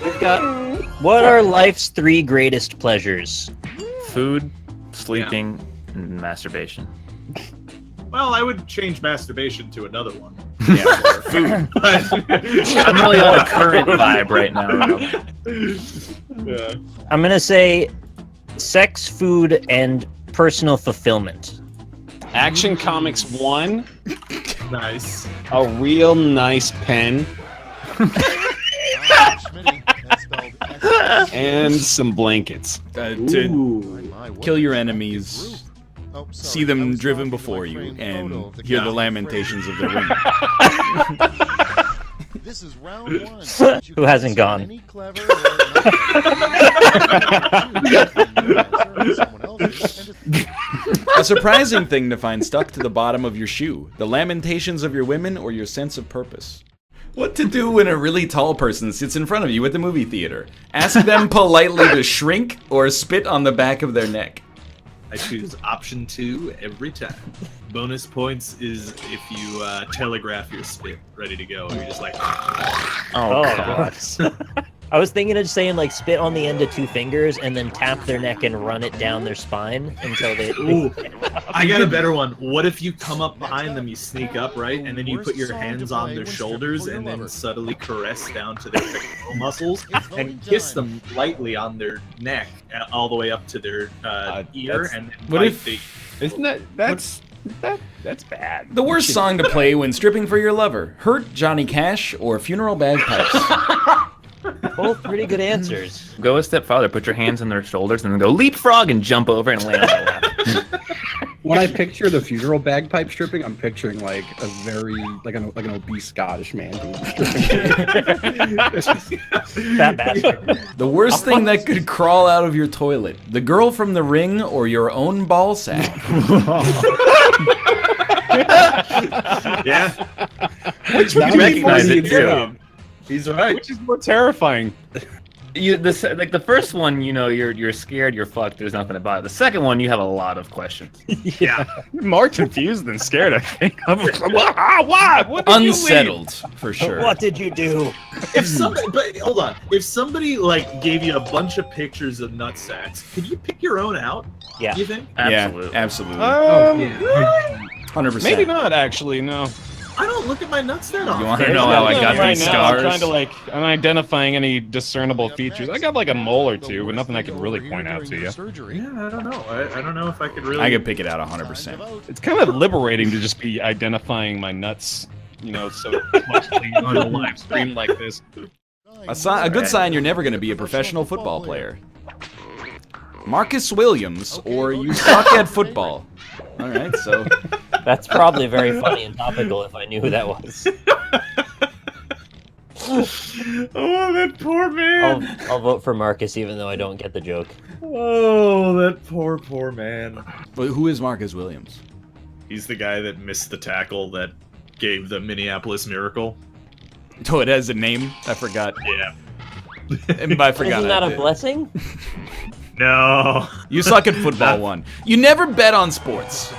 We've got. What are life's 3 greatest pleasures? Food, sleeping, and masturbation. Well, I would change masturbation to another one. Yeah, food. I'm really on a current vibe right now. Yeah. I'm gonna say sex, food, and personal fulfillment. Action Comics 1, Nice. a real nice pen, and some blankets. To kill your enemies, see them driven before you, and hear the lamentations of their women. This is round 1. Who hasn't gone? A surprising thing to find stuck to the bottom of your shoe: the lamentations of your women or your sense of purpose. What to do when a really tall person sits in front of you at the movie theater? Ask them politely to shrink or spit on the back of their neck. I choose option 2 every time. Bonus points is if you telegraph your spit ready to go. You're just like, Oh, God. I was thinking of saying, like, spit on the end of 2 fingers and then tap their neck and run it down their spine until they... ooh. I got a better one. What if you come up behind them, you sneak up, right? And then you put your hands on their shoulders and then subtly caress down to their pectoral muscles and kiss them lightly on their neck all the way up to their ear. And then what if- Isn't that's bad. The worst song to play when stripping for your lover: Hurt, Johnny Cash, or Funeral Bagpipes? Both pretty good answers. Go a step farther. Put your hands on their shoulders and then go leapfrog and jump over and land on their lap. When I picture the funeral bagpipe stripping, I'm picturing like a very like an obese Scottish man doing stripping. That bastard. The worst thing that could crawl out of your toilet: the girl from The Ring or your own ball sack? yeah. Which You recognize it too. Yeah. He's right. Which is more terrifying? Like the first one, you know, you're scared, you're fucked. There's nothing about it. The second one, you have a lot of questions. Yeah. More confused than scared, I think. What? What did Unsettled, for sure. What did you do? If somebody, but hold on. If somebody like gave you a bunch of pictures of nut sacks, could you pick your own out? Yeah. You think? Absolutely. Yeah, absolutely. Yeah. 100%. Maybe not, actually, no. I don't look at my nuts that often. You want to know how I got right these now, I'm scars? trying to I'm identifying any discernible features. I got like a mole or two, but nothing I could really point out to you. Yeah, I don't know. I don't know if I could really. I could pick it out 100%. It's kind of liberating to just be identifying my nuts, you know, so closely on a live stream like this. A good sign you're never going to be a professional football player. Marcus Williams, or you suck at football. All right, so That's probably very funny and topical if I knew who that was. Oh, that poor man. I'll vote for Marcus even though I don't get the joke. Oh, that poor man. but who is Marcus Williams? He's the guy that missed the tackle that gave the Minneapolis Miracle. Oh, it has a name? I forgot. Yeah. I forgot. Isn't that a blessing? No. You suck at football, one. You never bet on sports.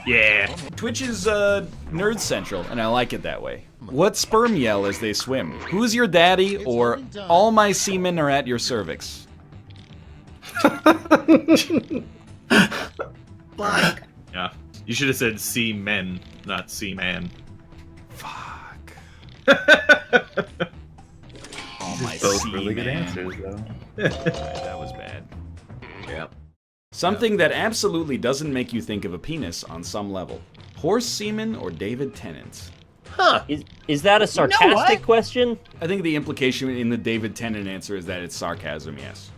Yeah. Twitch is nerd central, and I like it that way. What sperm yell as they swim? Who's your daddy? Or all my semen are at your cervix? Yeah. You should have said see men, not see man. Fuck. All my Both really good semen. answers, though. Alright, that was bad. Yeah. Something that absolutely doesn't make you think of a penis on some level. Horse semen or David Tennant? Huh. Is that a sarcastic question? I think the implication in the David Tennant answer is that it's sarcasm, yes.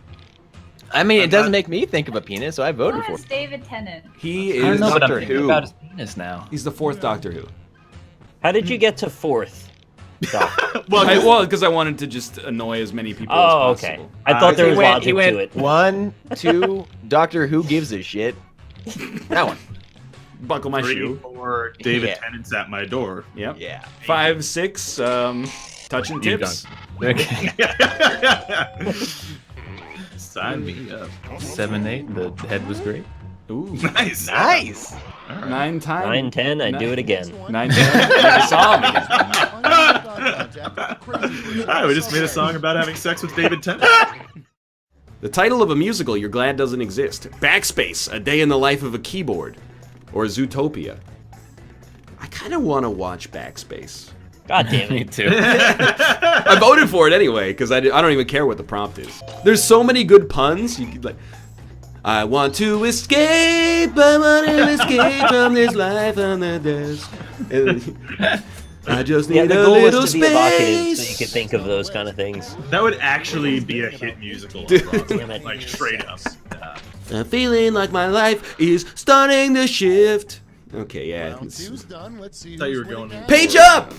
I mean, it doesn't make me think of a penis, so I voted Who for is it. David Tennant? He I don't is know, but I'm Doctor thinking Who. about his penis now. He's the 4th Doctor Who. How did you get to 4th? Doc? Well, Because I wanted to just annoy as many people Oh, as possible. okay. I thought there was He logic went to it. 1, 2, Doctor Who gives a shit. That one. Buckle my 3, shoe. 4, David Yeah. Tennant's at my door. Yep. Yeah. 5, 6, touching You're tips. Okay. Sign me up. 7, 8. The head was great. Ooh. Nice. Nice. 9 times. 9, 10, I'd do it again. 9, 10. Never saw him again. Alright, we just made a song about having sex with David Tennant. The title of a musical you're glad doesn't exist. Backspace, A Day in the Life of a Keyboard. Or Zootopia. I kind of want to watch Backspace. God damn Me it. too. I voted for it anyway, because I don't even care what the prompt is. There's so many good puns. You could like, I want to escape, I want to escape from this life on the desk. And I just need Yeah, the a goal little was to be evocative, space. so you could think of those kind of things. That would actually be a hit musical. Damn it. Like, straight up. I'm feeling like my life is starting to shift. Okay, yeah. Round two's done. Let's see. I thought you who's were going winning Page now. up!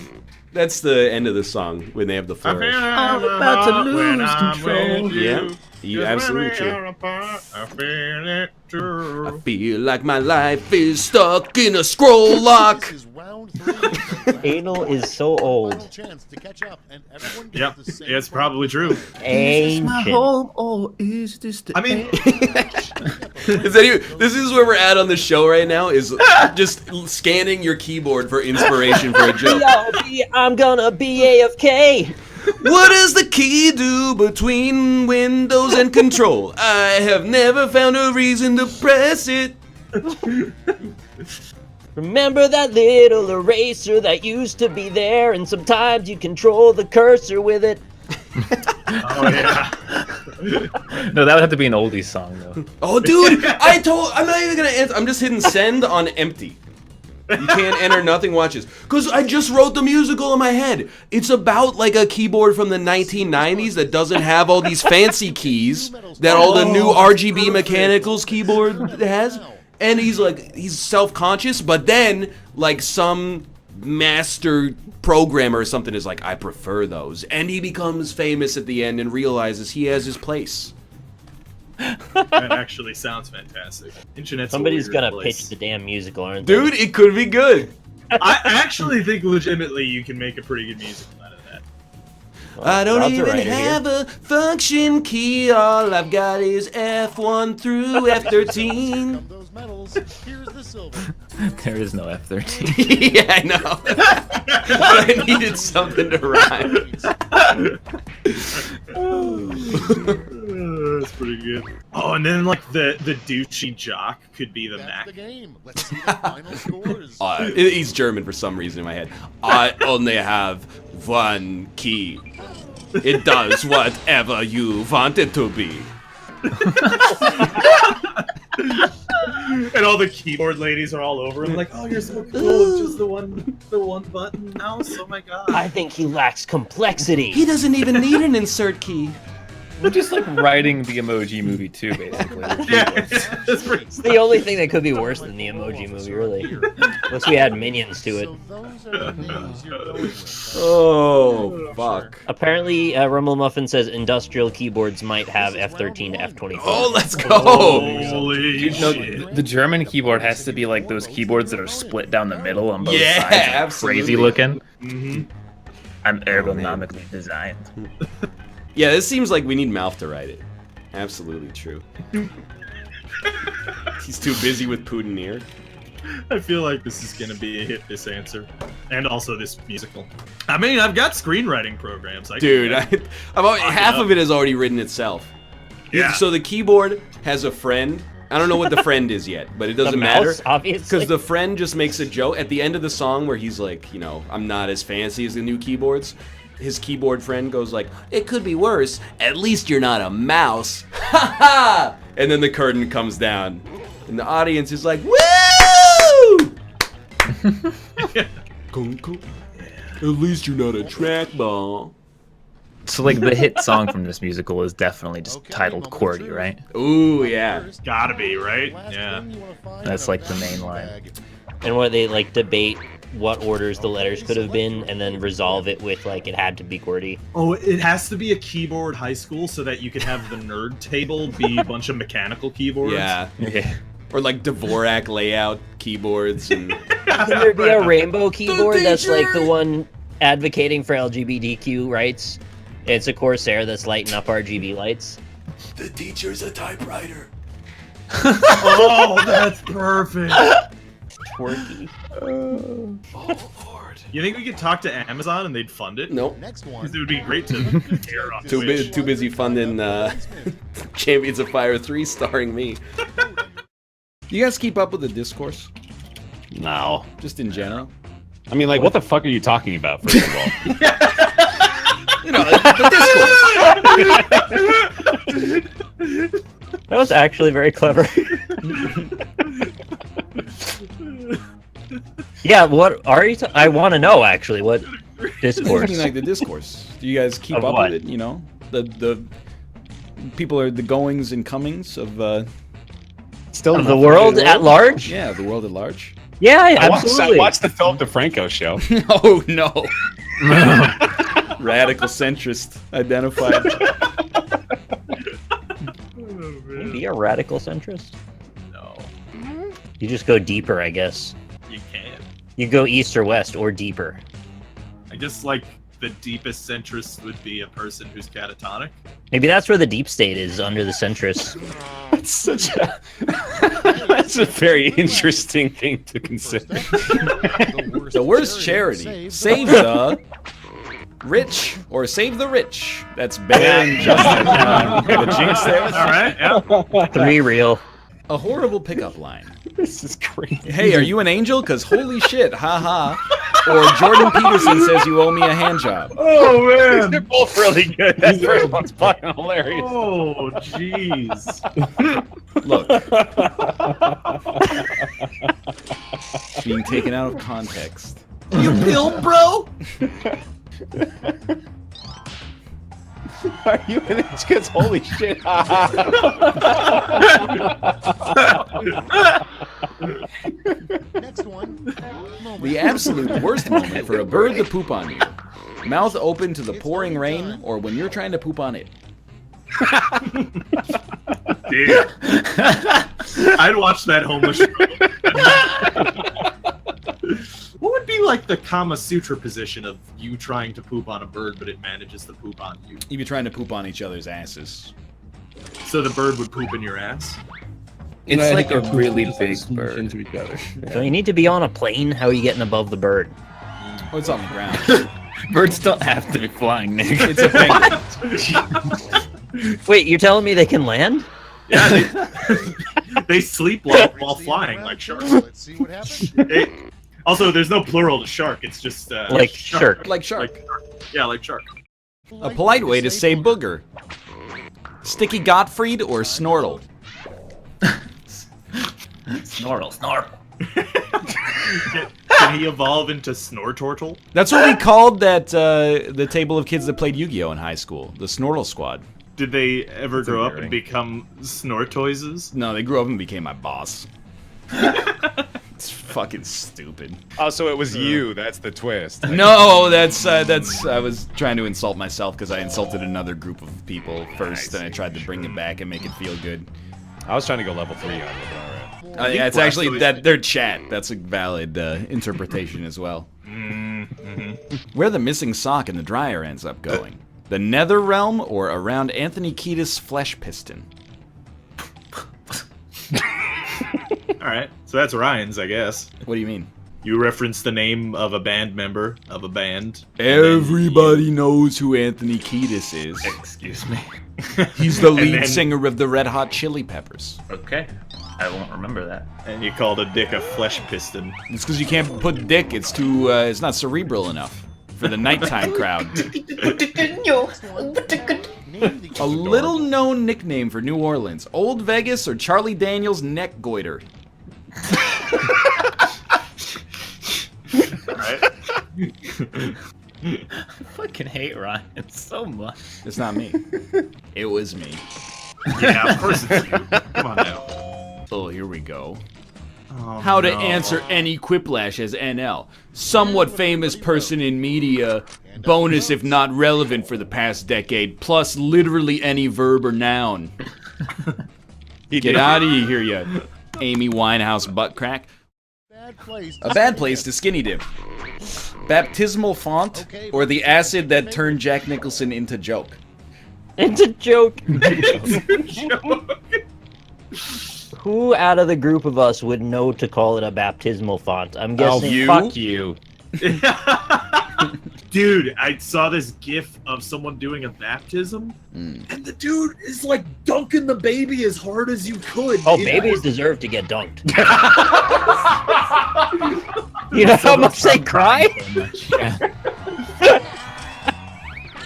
That's the end of the song when they have the flourish. I'm about to lose control. Yeah, you absolutely true. I feel it too. I feel like my life is stuck in a scroll lock. This is round 3. Anal is so old. Final chance to catch up, and everyone gets Yep, the same it's prize. probably true. Ancient. or is this the I mean, this is where we're at on the show right now, is just scanning your keyboard for inspiration for a joke. I'm gonna be AFK. What does the key do between Windows and Control? I have never found a reason to press it. Remember that little eraser that used to be there, and sometimes you control the cursor with it. oh yeah. No, that would have to be an oldies song though. Oh, dude, I'm not even gonna answer. I'm just hitting send on empty. You can't enter nothing watches. Because I just wrote the musical in my head. It's about like a keyboard from the 1990s that doesn't have all these fancy keys that all the new RGB Mechanicals keyboard has. And he's self-conscious, but then like some master programmer or something is like, I prefer those. And he becomes famous at the end and realizes he has his place. That actually sounds fantastic. Internet's a Somebody's weird gonna place. pitch the damn musical, aren't Dude, they? it could be good. I actually think legitimately you can make a pretty good musical out of that. Well, I don't Rob's a even writer here. have a function key. All I've got is F1 through F13. Come those medals. Here's the silver. There is no F13. Yeah, I know. But I needed something to rhyme. That's pretty good. Oh, and then like the douchey jock could be the That's Mac. the game. Let's see the final scores. He's German for some reason in my head. I only have one key. It does whatever you want it to be. And all the keyboard ladies are all over him, like, "Oh, you're so cool! It's just the one button mouse. Oh my god!" I think he lacks complexity. He doesn't even need an insert key. We're just like writing the Emoji Movie too, basically. Yeah, that's pretty. It's the only thing that could be worse than the Emoji Movie, really. Unless we add minions to it. So those are the names you're going with. Oh, fuck. Apparently, Rumble Muffin says industrial keyboards might have F13 to F24. Oh, let's go. Holy Dude, no, shit! the German keyboard has to be like those keyboards that are split down the middle on both Yeah, sides. and absolutely. Crazy looking. Mm-hmm. I'm ergonomically designed. Yeah, this seems like we need Mouth to write it. Absolutely true. He's too busy with Putin. I feel like this is gonna be a hit. This answer, and also this musical. I mean, I've got screenwriting programs. Dude, half of it has already written itself. Yeah. So the keyboard has a friend. I don't know what the friend is yet, but it doesn't The matter. mouse, obviously. Because the friend just makes a joke at the end of the song where he's like, you know, I'm not as fancy as the new keyboards. His keyboard friend goes like, it could be worse. At least you're not a mouse. Ha ha! And then the curtain comes down. And the audience is like, woo! Kunku. At least you're not a trackball. So like the hit song from this musical is definitely just titled QWERTY, right? Ooh, yeah. Gotta be, right? Last Yeah. thing you wanna find That's on like the that main line. bag. And what they like debate what orders the letters could have been, and then resolve it with like it had to be QWERTY. Oh, it has to be a keyboard high school so that you can have the nerd table be a bunch of mechanical keyboards. Yeah. Yeah. Or like Dvorak layout keyboards and Can there be a rainbow keyboard that's like the one advocating for LGBTQ rights? It's a Corsair that's lighting up RGB lights. the teacher's a typewriter. Oh, that's perfect. Twerky. Oh Lord. You think we could talk to Amazon and they'd fund it? Nope. Next one. Because it would be great to air on Twitch. Too busy funding Champions of Fire 3 starring me. You guys keep up with the discourse? No. Just in general? I mean, like, what the fuck are you talking about, first of all? You know, the discourse. That was actually very clever. Yeah, what are you? I want to know actually what discourse. Like the discourse. Do you guys keep Of up what? with it? You know, the people are the goings and comings of Still Of the world at large? yeah, the world at large. Yeah, I absolutely. watched the Philip DeFranco show. Oh no. Radical centrist identified. Can you be a radical centrist? No, You just go deeper, I guess. you can't. You go east or west or deeper. I just like the deepest centrist would be a person who's catatonic. Maybe that's where the deep state is, under the centrists. That's such a... That's a very interesting thing to consider. The worst charity. Save the rich or save the rich. That's Ben and Justin. The jinx there. All right, yeah. 3 real. A horrible pickup line. This is crazy. Hey, are you an angel? Cause holy shit, haha. Or Jordan Peterson says you owe me a hand job. Oh man. They're both really good. That first one's fucking hilarious. Oh jeez. Look. Being taken out of context. You build, bro? Are you in it? Because holy shit. Next one. The absolute worst moment for a bird to poop on you. Mouth open to the pouring rain, or when you're trying to poop on it. Dude. I'd watch that homeless show. What would be like the Kama Sutra position of you trying to poop on a bird, but it manages to poop on you? You'd be trying to poop on each other's asses. So the bird would poop in your ass? It's I like a think really just big smush bird. into each other. So you need to be on a plane? How are you getting above the bird? Oh, it's on the ground. Birds don't have to be flying, Nick. It's a penguin. Wait, you're telling me they can land? Yeah, they sleep while flying like sharks. Let's see what happens. Also, there's no plural to shark. It's just Like shark. Like shark. Yeah, like shark. A polite way to say booger. Sticky Gottfried or Snortle? Snortle. Can he evolve into Snortortle? That's what we called that the table of kids that played Yu-Gi-Oh in high school. The Snortle Squad. Did they ever grow up and become Snortoises? No, they grew up and became my boss. It's fucking stupid. Oh, so it was you. That's the twist. No, that's I was trying to insult myself because I insulted another group of people first, and I tried to bring it back and make it feel good. I was trying to go level 3 on it, but alright. Yeah, it's actually that their chat. That's a valid interpretation as well. Where the missing sock in the dryer ends up going. The Nether Realm or around Anthony Kiedis' flesh piston? Alright, so that's Ryan's, I guess. What do you mean? You reference the name of a band member of a band. Everybody knows who Anthony Kiedis is. Excuse me. He's the lead then- singer of the Red Hot Chili Peppers. Okay. I won't remember that. And you called a dick a flesh piston. It's because you can't put dick. It's too. It's not cerebral enough for the nighttime crowd. A little known nickname for New Orleans: Old Vegas or Charlie Daniels' neck goiter. Alright. I fucking hate Ryan so much. It's not me. It was me. Yeah, of course it's you. Come on now. Oh, here we go. Oh, How to no. answer any Quiplash as NL. Somewhat famous person in media. Bonus if not relevant for the past decade. Plus literally any verb or noun. Get out of here, you Amy Winehouse butt crack. A bad place to skinny dip. Baptismal font or the acid that turned Jack Nicholson into joke. It's a joke. Who out of the group of us would know to call it a baptismal font? I'm guessing. You? Fuck you. Dude, I saw this gif of someone doing a baptism, and the dude is like dunking the baby as hard as you could. Oh, babies deserve to get dunked. You know how much they cry?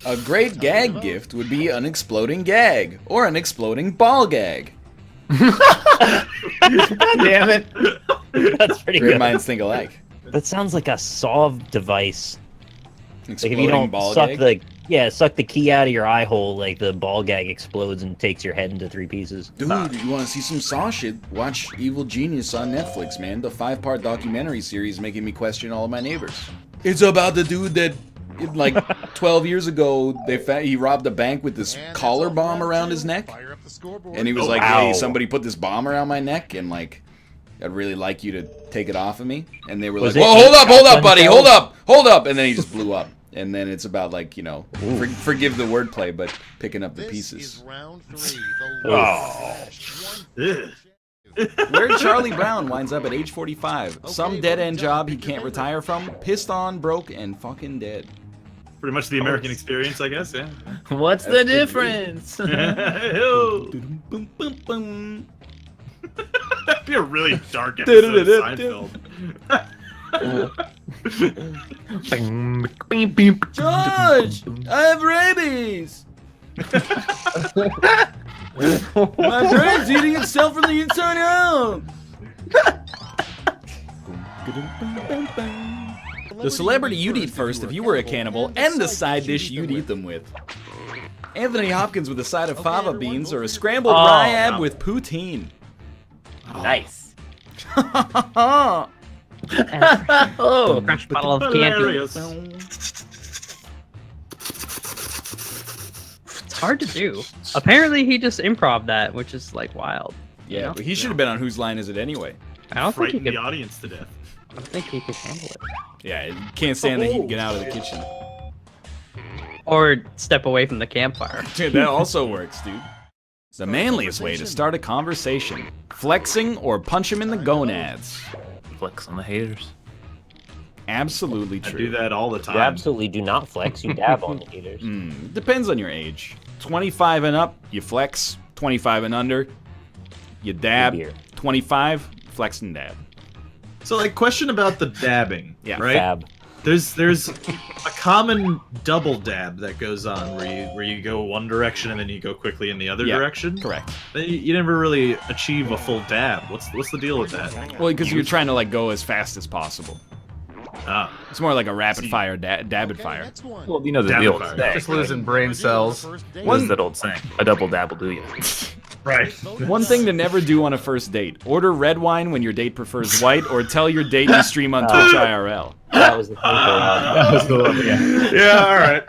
A great gag gift would be an exploding gag or an exploding ball gag. Damn it. That's pretty Great good. minds think alike. That sounds like a solved device. Like if Exploding you don't ball suck gag. suck the key out of your eye hole, like the ball gag explodes and takes your head into 3 pieces. Dude, you want to see some Saw shit? Watch Evil Genius on Netflix, man. The 5-part documentary series making me question all of my neighbors. It's about the dude that, like, 12 years ago, he robbed a bank with this collar bomb around his neck. And he was like, hey, somebody put this bomb around my neck, and, like, I'd really like you to take it off of me. And they were like, well, hold up, buddy, hold up. And then he just blew up. And then it's about, like, you know, forgive the wordplay, but picking up the pieces. Where Charlie Brown winds up at age 45. Some dead-end job he can't retire from. Pissed on, broke, and fucking dead. Pretty much the American experience, I guess, yeah. What's the difference? That'd be a really dark episode of Seinfeld. George, I have rabies. My brain's eating itself from the inside out. The celebrity you'd eat first if you were a cannibal, and the side dish you'd eat them with. Anthony Hopkins with a side of fava beans or a scrambled rye with poutine. Nice. Oh, fresh bottle of candy. Hilarious. It's hard to do. Apparently, he just improv that, which is like wild. Yeah, know? but he should have been on Whose Line Is It Anyway? I don't think he Frighten could. the audience to death. I don't think he could handle it. Yeah, you can't stand that he'd get out of the kitchen. Or step away from the campfire. Dude, that also works, dude. The manliest way to start a conversation. Flexing or punch him in the gonads. Flex on the haters. Absolutely I true. do that all the time. You absolutely do not flex. You dab on the haters. Depends on your age. 25 and up, you flex. 25 and under, you dab. Beer. 25, flex and dab. So, like, question about the dabbing, Yeah. right? Dab. There's a common double dab that goes on where you go one direction and then you go quickly in the other direction. Correct. Then you never really achieve a full dab. What's the deal with that? Well, because you're trying to like go as fast as possible. Ah, It's more like a rapid fire, dabid fire. Next one. Well, you know the Dab old fire. saying. Just losing brain cells. What's that old saying? A double dab will do you. right. One thing to never do on a first date: order red wine when your date prefers white, or tell your date you stream on Twitch IRL. That was the thing for Yeah, all right.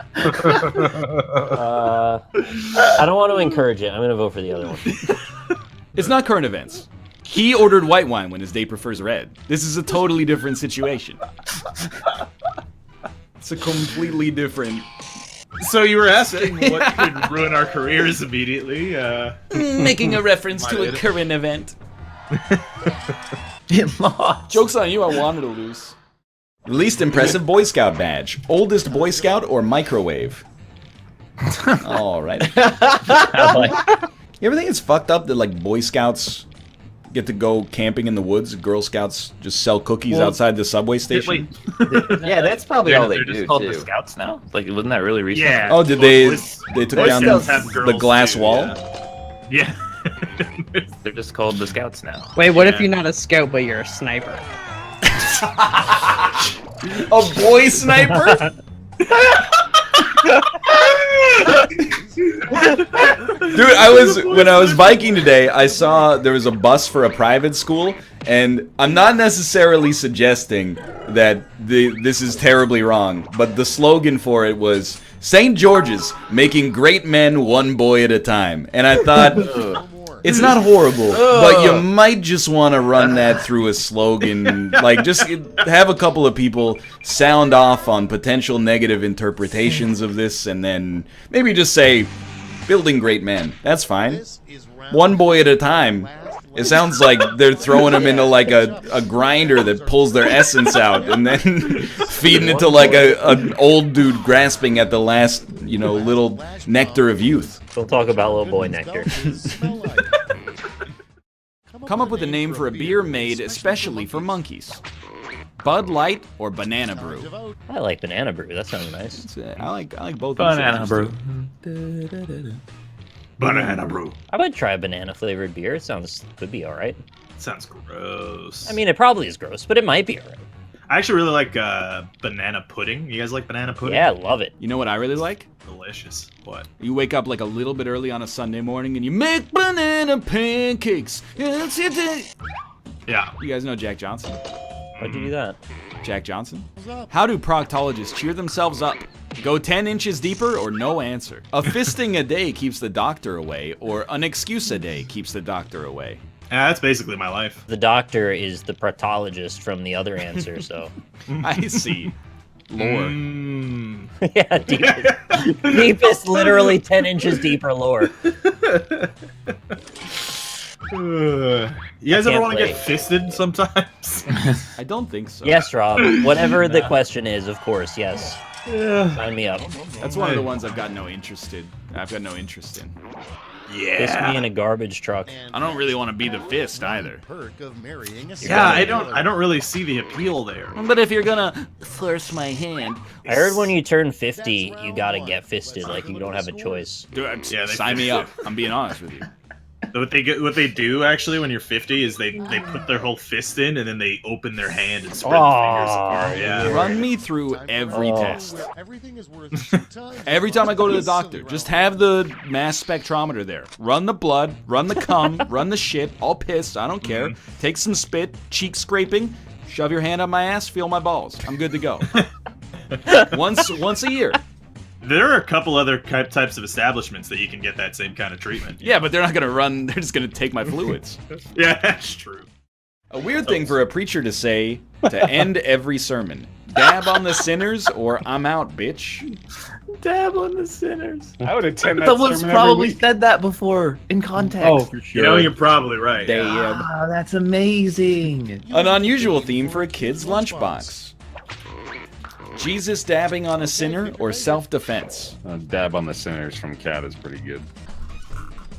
I don't want to encourage it. I'm going to vote for the other one. It's not current events. He ordered white wine when his date prefers red. This is a totally different situation. It's a completely different. So you were asking what could ruin our careers immediately. Making a reference to a current event. Get lost. Joke's on you, I wanted to lose. Least impressive Boy Scout badge. Oldest Boy Scout or microwave? Alright. You ever think it's fucked up that like Boy Scouts get to go camping in the woods? Girl Scouts just sell cookies outside the subway station? Yeah, that's probably all they They're do just called too. the Scouts now? Like, wasn't that really recent? Yeah. Oh, did Boy they took Boy down Scouts have the girls glass too, wall? Yeah. They're just called the Scouts now. Wait, what if Yeah. you're not a scout but you're a sniper? A boy sniper? Dude, when I was biking today, I saw there was a bus for a private school, and I'm not necessarily suggesting that this is terribly wrong, but the slogan for it was St. George's, making great men one boy at a time. And I thought, it's not horrible, but you might just want to run that through a slogan. Like, just have a couple of people sound off on potential negative interpretations of this, and then maybe just say, building great men. That's fine. One boy at a time. It sounds like they're throwing them into like a grinder that pulls their essence out, and then feeding it to like an old dude grasping at the last, little nectar of youth. We'll talk about little boy nectar. Come up with a name for a beer made especially for monkeys. Bud Light or Banana Brew? I like Banana Brew. That sounds nice. I like both. Banana Brew. Banana Brew. I would try a banana flavored beer. It could be all right. Sounds gross. I mean, it probably is gross, but it might be all right. I actually really like banana pudding. You guys like banana pudding? Yeah, I love it. You know what I really like? Delicious. What? You wake up like a little bit early on a Sunday morning and you make banana pancakes. Yeah. You guys know Jack Johnson? Why'd you do that? Jack Johnson? How do proctologists cheer themselves up? Go 10 inches deeper or no answer? A fisting a day keeps the doctor away, or an excuse a day keeps the doctor away? Yeah, that's basically my life. The doctor is the proctologist from the other answer, so. I see. Lore. Yeah, deepest. Deepest, literally 10 inches deeper lore. You guys ever want to get fisted sometimes? I don't think so. Yes, Rob. Whatever the question is, of course, yes. Sign me up. That's one of the ones I've got no interest in. Fist me in a garbage truck. I don't really want to be the fist either. Yeah, I don't really see the appeal there. But if you're gonna force my hand, I heard when you turn 50, you gotta get fisted. Like, you don't have a choice. Dude, sign me up. I'm being honest with you. What they do actually when you're 50 is they put their whole fist in and then they open their hand and spread the fingers apart. Yeah. Run me through every test. Every time I go to the doctor, just have the mass spectrometer there. Run the blood, run the cum, run the shit, all pissed, I don't care. Take some spit, cheek scraping, shove your hand on my ass, feel my balls. I'm good to go. Once a year. There are a couple other types of establishments that you can get that same kind of treatment. Yeah, but they're not gonna run, they're just gonna take my fluids. Yeah, that's true. A weird thing for a preacher to say to end every sermon. Dab on the sinners or I'm out, bitch. Dab on the sinners. I would attend that Someone's sermon probably every week. said that before in context. Oh, for sure. You're probably right. Ah, that's amazing. An unusual theme for a kid's lunchbox. Jesus dabbing on a sinner or self-defense? Dab on the sinners from Cat is pretty good.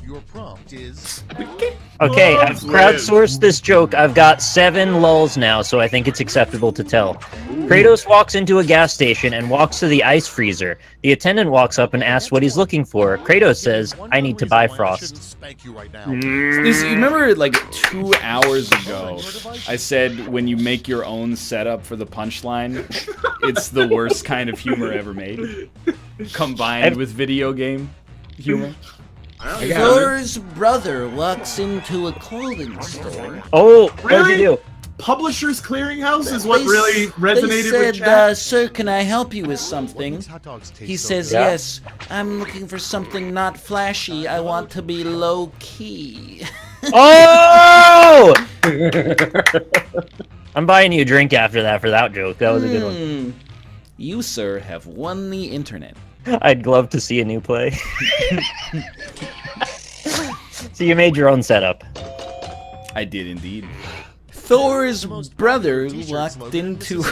Your prompt is... Okay, I've crowdsourced this joke. I've got 7 lulls now, so I think it's acceptable to tell. Kratos walks into a gas station and walks to the ice freezer. The attendant walks up and asks what he's looking for. Kratos says, I need to buy Frost. You remember like 2 hours ago, I said when you make your own setup for the punchline, it's the worst kind of humor ever made, combined with video game humor. Thor's brother walks into a clothing store. Oh, what'd you do? Publishers Clearinghouse is what really resonated they said, with chat. Sir, can I help you with something? He says, yes. I'm looking for something not flashy. I want to be low-key. Oh! I'm buying you a drink after that for that joke. That was a good one. You, sir, have won the internet. I'd love to see a new play. So you made your own setup. I did indeed. Thor's brother walked into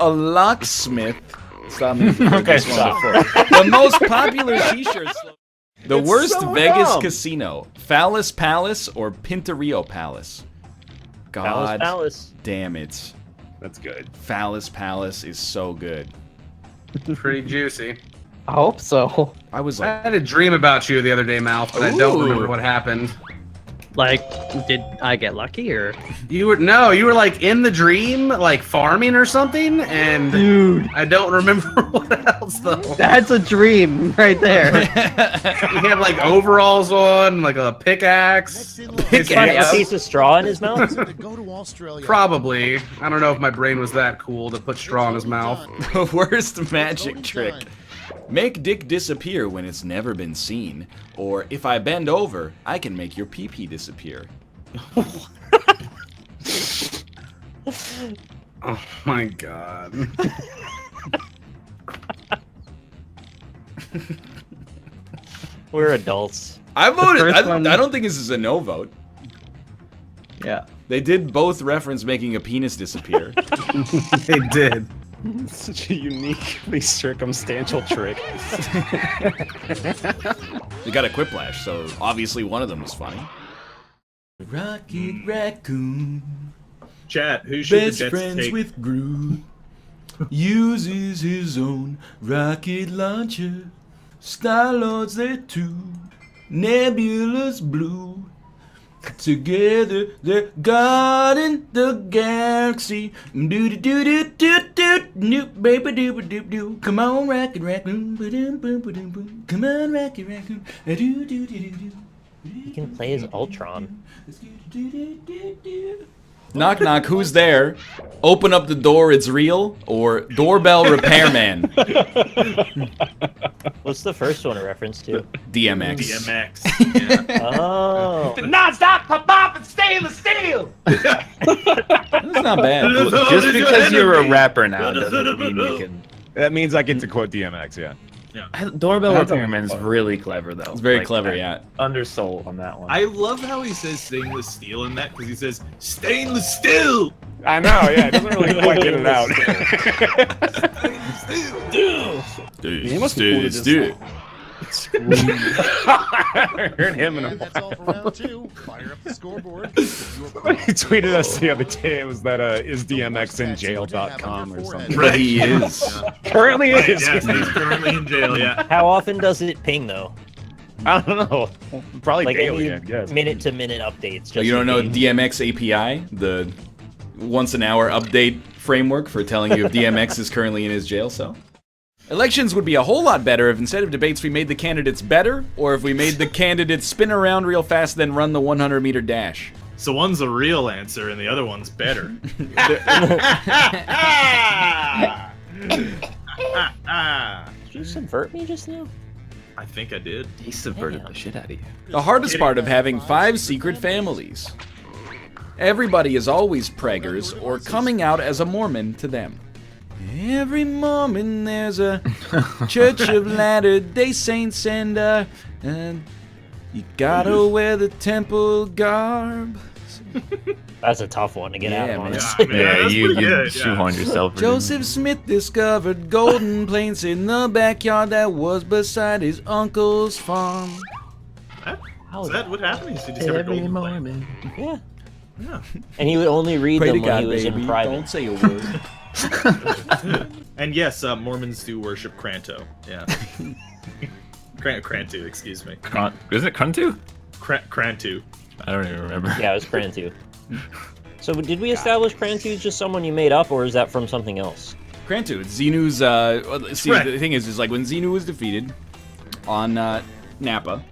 A locksmith. Stop me. Okay, stop. The most popular t-shirt. The worst so Vegas dumb. casino. Phallus Palace or Pintarillo Palace? God Palace. damn it. That's good. Phallus Palace is so good. Pretty juicy. I hope so. I was I like, had a dream about you the other day, Malf, but I don't Ooh. remember what happened. Like, did I get lucky or? You were like in the dream, like farming or something, and Dude, I don't remember what else though. that's a dream right there. You had like overalls on, like a pickaxe. A piece of straw in his mouth? Probably. I don't know if my brain was that cool to put straw in his mouth. the worst magic trick. Make dick disappear when it's never been seen. Or if I bend over, I can make your pee-pee disappear. Oh my god. We're adults. I voted. first I one- don't think this is a no vote. Yeah. They did both reference making a penis disappear. They did. Such a uniquely circumstantial trick. They got a quiplash, so obviously one of them was funny. Rocket Raccoon, Chat, who should best the Jets friends take? with Groot, uses his own rocket launcher. Star-Lord's there too, Nebula's blue. Together they're guarding the galaxy. Do do do do do do do baby do do do. Come on, Rocket Raccoon. Come on, Rocket Raccoon. Do do do do do. He can play as Ultron. Knock knock, who's there? Open up the door, it's real. Or doorbell repairman. What's the first one a reference to? DMX. DMX. Yeah. Oh. Non-stop pop and stainless steel. That's not bad. Just because you're a rapper now doesn't mean you can. That means I get to quote DMX, yeah. Doorbell repairman's really clever though. It's very clever, yeah. Undersold on that one. I love how he says stainless steel in that because he says stainless steel. I know, yeah, it doesn't really quite get it out. He must be cool to just, I heard him in a... And that's all for round 2. Fire up the scoreboard. He tweeted us the other day. It was that is DMXinjail.com or something. But he is. Currently Right, is. yes, he's currently in jail. Yeah. How often does it ping though? I don't know. Probably Like daily, any I guess. minute-to-minute updates. Just You don't in know case. DMX API, the once an hour update framework for telling you if DMX is currently in his jail cell? Elections would be a whole lot better if instead of debates we made the candidates better, or if we made the candidates spin around real fast then run the 100-meter dash. So one's a real answer and the other one's better. Did you subvert me just now? I think I did. He subverted the shit out of you. The hardest part of having 5 secret families. Everybody is always preggers or coming out as a Mormon to them. Every Mormon there's a Church of Latter-day Saints and you gotta wear the temple garb. That's a tough one to get out Yeah, of, man. honestly. Yeah, that's you pretty good, yeah. shoehorned yourself. Joseph Smith discovered golden plates in the backyard that was beside his uncle's farm. How Is that what happened? He discovered golden plane. Yeah. Yeah. And he would only read Pray to them when God, he was baby. in private. Don't say a word. And yes, Mormons do worship Cranto. Yeah. Crantu, excuse me. Is it Kruntu? Crantu. I don't even remember. Yeah, it was Crantu. So did we establish Crantu is just someone you made up, or is that from something else? Crantu, it's Xenu's, see, Right. the thing is like when Xenu was defeated on Nappa,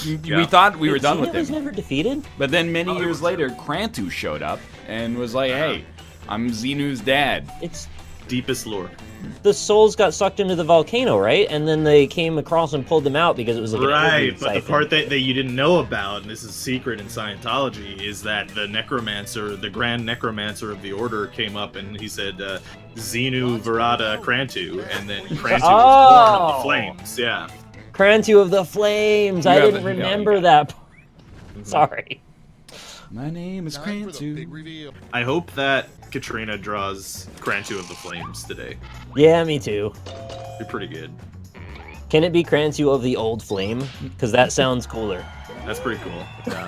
we thought we were done with Xenu was him. never defeated? But then many years later, Crantu showed up and was like, hey, I'm Xenu's dad. It's Deepest lore. the souls got sucked into the volcano, right? And then they came across and pulled them out because it was like an Right, energy but the siphon. part that you didn't know about, and this is secret in Scientology, is that the necromancer, the grand necromancer of the order, came up and he said, Xenu Verada Crantu, and then Crantu was born of the flames. Yeah. Crantu of the Flames. I didn't remember that. Sorry. My name is Time for the big Crantu. reveal. I hope that Katrina draws Crantu of the Flames today. Yeah, me too. You're pretty good. Can it be Crantu of the Old Flame? Because that sounds cooler. That's pretty cool. Yeah.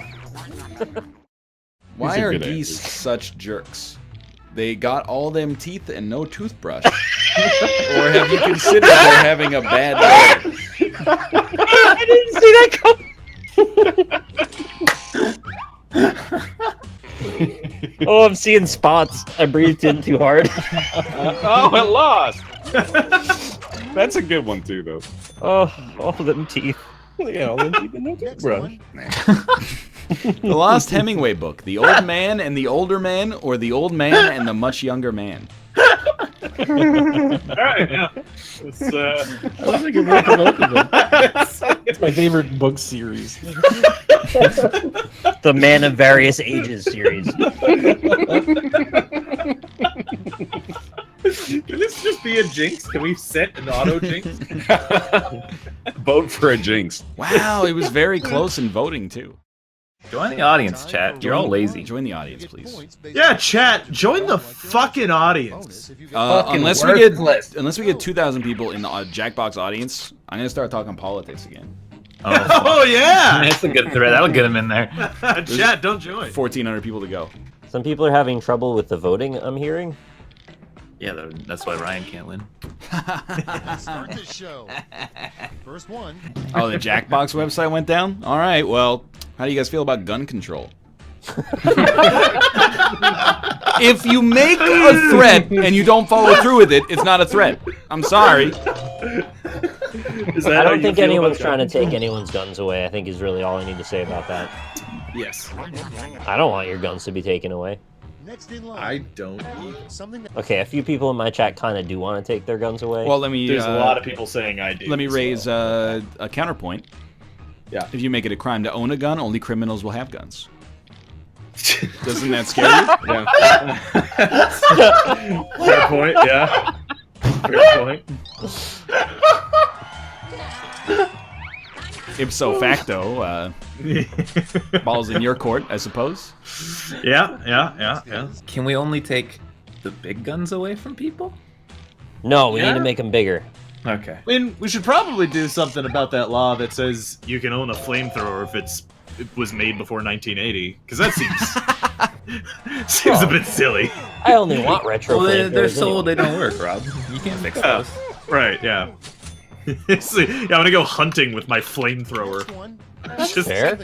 Why These are are good geese answers. such jerks? They got all them teeth and no toothbrush. Or have you considered they're having a bad day? I didn't see that coming. Oh, I'm seeing spots. I breathed in too hard. Oh, it lost! That's a good one, too, though. Oh, all them teeth. Yeah, all them teeth and no Next toothbrush. one. The Lost Hemingway book. The old man and the older man, or the old man and the much younger man? Alright, yeah. It's, I was thinking both of them. It's my favorite book series. The Man of Various Ages series. Can this just be a jinx? Can we set an auto jinx? Vote for a jinx. Wow, it was very close in voting, too. Join the audience, chat. You're all lazy. Join the audience, please. Yeah, chat. Join the fucking audience. Unless we get 2,000 people in the Jackbox audience, I'm gonna start talking politics again. Oh yeah, That's a good thread. That'll get him in there. Chat, don't join. 1,400 people to go. Some people are having trouble with the voting, I'm hearing. Yeah, that's why Ryan can't win. Start this show. First one. Oh, the Jackbox website went down? All right, well, how do you guys feel about gun control? If you make a threat and you don't follow through with it, it's not a threat. I'm sorry. I don't think anyone's trying to take anyone's guns away. I think is really all I need to say about that. Yes. I don't want your guns to be taken away. Next in line. I don't. Something that Okay, a few people in my chat kind of do want to take their guns away. Well, let me. There's a lot of people saying I do. Let me as raise well. a counterpoint. Yeah. If you make it a crime to own a gun, only criminals will have guns. Doesn't that scare you? Yeah. Fair point. Yeah. Fair point. Ipso facto, ball's in your court, I suppose. Yeah. Can we only take the big guns away from people? No, we need to make them bigger. Okay. I mean, we should probably do something about that law that says you can own a flamethrower if it was made before 1980, because that seems a bit silly. I only want retro. Well, they're flamethrowers so old anyway. they don't work, Rob. You can't fix those. Right. Yeah. See, yeah, I'm gonna go hunting with my flamethrower. Just fair.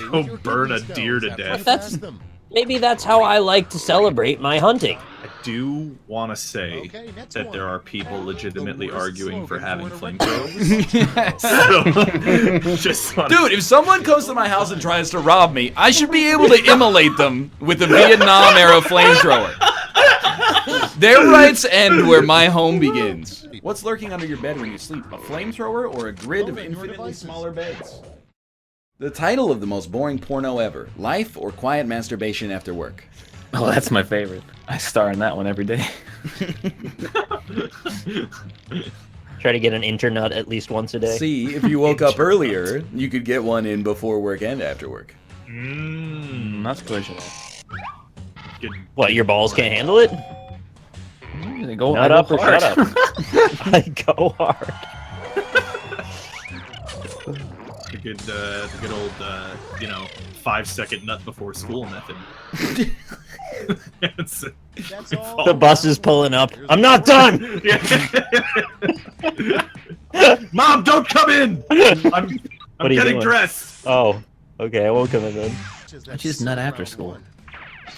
go burn a deer to death. Maybe that's how I like to celebrate my hunting. I do want to say that there are people legitimately arguing for having flamethrowers. So, just wanna... Dude, if someone comes to my house and tries to rob me, I should be able to immolate them with a Vietnam-era flamethrower. Their rights end where my home begins. What's lurking under your bed when you sleep? A flamethrower or a grid of infinitely smaller beds? The title of the most boring porno ever. Life or quiet masturbation after work? Oh, that's my favorite. I star in that one every day. Try to get an internut at least once a day. See, if you woke up earlier, you could get one in before work and after work. That's pushing it. What, your balls can't handle it? They go, Nut up or shut up? I go hard. The good old, 5-second nut before school method. The bus is pulling up. I'm not done! Mom, don't come in! I'm What are you getting doing? dressed. Oh, okay, I won't come in then. Just nut after school.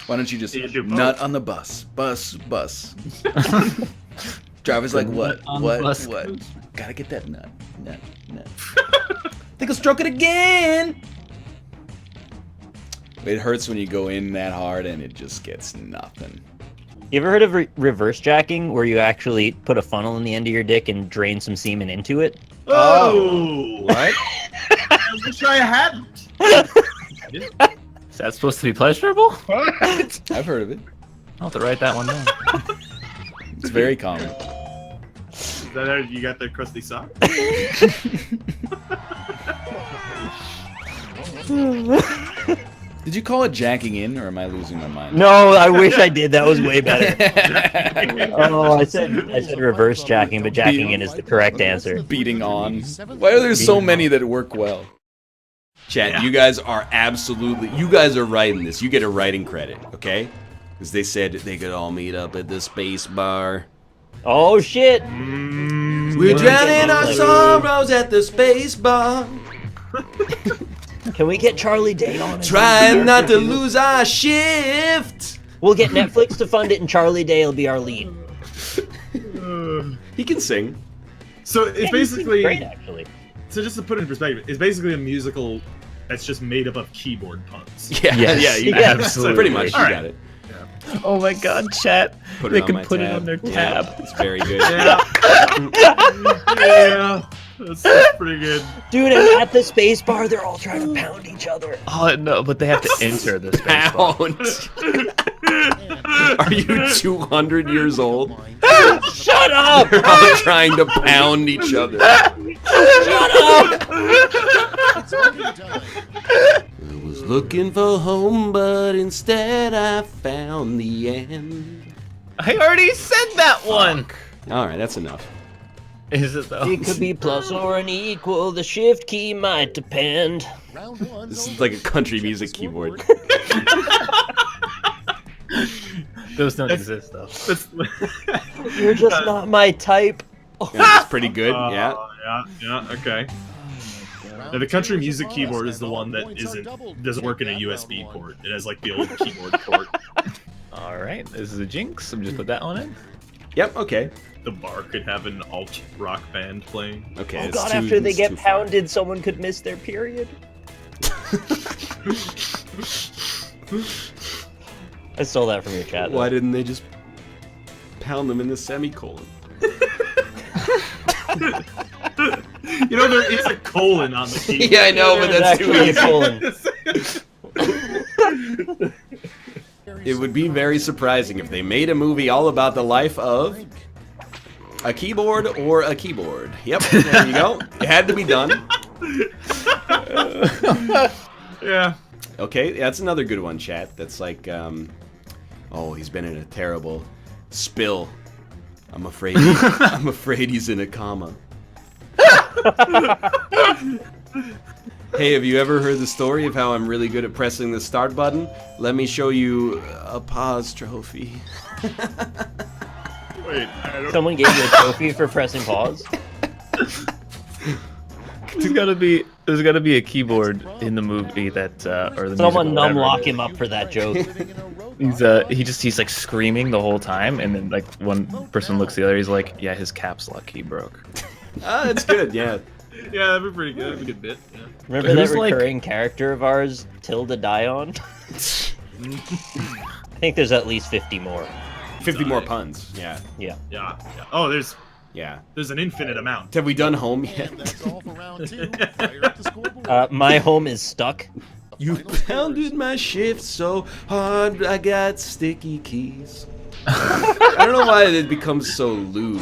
Why don't you just nut on the bus? Bus. Driver's like, what? What? Gotta get that nut. Think I'll stroke it again! It hurts when you go in that hard and it just gets nothing. You ever heard of reverse jacking, where you actually put a funnel in the end of your dick and drain some semen into it? Oh! What? I wish I hadn't. Is that supposed to be pleasurable? I've heard of it. I'll have to write that one down. It's very common. Is that how you got the crusty sock? Did you call it jacking in, or am I losing my mind? No, I wish I did. That was way better. Oh, I said reverse jacking, but jacking in is the correct answer. Beating on. Why are there so many that work well? Chat, you guys are you guys are right in this. You get a writing credit, okay? Because they said they could all meet up at the space bar. Oh, shit! We're drowning our sorrows at the space bar. Can we get Charlie Day on it? Trying not to lose our shift. We'll get Netflix to fund it, and Charlie Day will be our lead. He can sing. So it's basically great, actually. So just to put it in perspective, it's basically a musical that's just made up of keyboard puns. Yeah, Yes. you Absolutely. pretty much. You All right. got it. Oh my god, chat. Put They it on can my put it tab. on their Yeah, tab. it's very good. Yeah, that's pretty good. Dude, and at the space bar, they're all trying to pound each other. Oh no, but they have to enter this. Pound. Are you 200 years old? Shut up! They're all trying to pound each other. Shut up! It's working time. It was looking for home, but instead I found the end. I already said that one. All right, that's enough. Is it though? It could be plus or an equal. The shift key might depend. Round one. This is like a country music keyboard. Those don't exist though. You're just not my type. That's pretty good. Yeah. Yeah, okay. Now, the country music keyboard is the one that doesn't work in a USB port. It has like the old keyboard port. All right, this is a jinx. I'm just put that one in. Yep. Okay. The bar could have an alt rock band playing. Okay. Oh it's god, too- after they it's get too far. pounded, someone could miss their period. I stole that from your chat. though. Why didn't they just pound them in the semicolon? You know, there is a colon on the keyboard. Yeah, I know, but There's that's too actually a colon. It would be very surprising if they made a movie all about the life of a keyboard or a keyboard. Yep, there you go. It had to be done. Yeah. Okay, that's another good one, chat. That's like, oh, he's been in a terrible spill. I'm afraid he's in a coma. Hey, have you ever heard the story of how I'm really good at pressing the start button? Let me show you a pause trophy. Wait, Someone gave you a trophy for pressing pause? There's gotta be a keyboard in the movie that or the Someone music, whatever lock it is. him up for that joke. He's like screaming the whole time, and then like one person looks at the other, he's like, yeah, his caps lock key broke. Ah, that's good, yeah. Yeah, that'd be pretty good. That'd be a good bit. Yeah. Remember Who's that like- recurring character of ours, Tilda Dion? I think there's at least 50 more. 50 more puns, yeah. Yeah. Yeah. Oh, there's Yeah. an infinite amount. Have we done home yet? And that's all for round two. Fire up the scoreboard. My home is stuck. You pounded my shift so hard, I got sticky keys. I don't know why it becomes so lewd.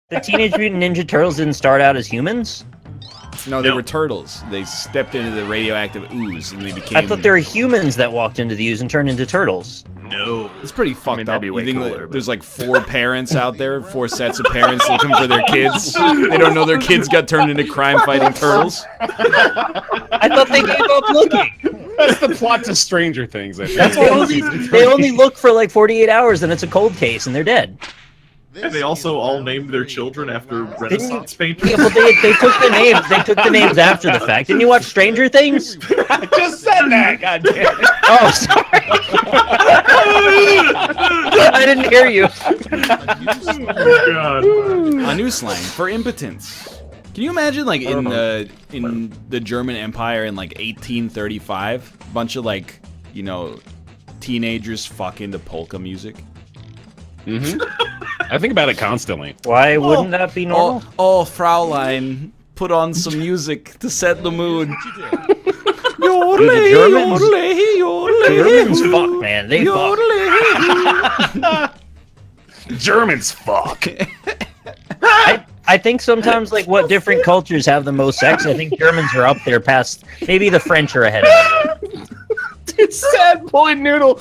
The Teenage Mutant Ninja Turtles didn't start out as humans? No, they were turtles. They stepped into the radioactive ooze and they became... I thought there were humans that walked into the ooze and turned into turtles. No. It's pretty fucked that'd up. be You way think cooler, that but- there's like 4 parents out there, 4 sets of parents looking for their kids. They don't know their kids got turned into crime-fighting turtles. I thought they gave up looking. That's the plot to Stranger Things, I think. That's they only look for like 48 hours and it's a cold case and they're dead. And they also all named their children after Renaissance painters. Yeah, but they took the names. They took the names after the fact. Didn't you watch Stranger Things? I just said that, goddamn. Oh, sorry. I didn't hear you. Oh, God. A new slang for impotence. Can you imagine, like, in the German Empire in like 1835, a bunch of like, you know, teenagers fuck into polka music? Mm-hmm. I think about it constantly. Why wouldn't that be normal? Oh, Fraulein, put on some music to set the mood. Dude, the Germans fuck, man. They fuck. Germans fuck. I think sometimes, like, what different cultures have the most sex, I think Germans are up there past, maybe the French are ahead of them. Sad boy noodle.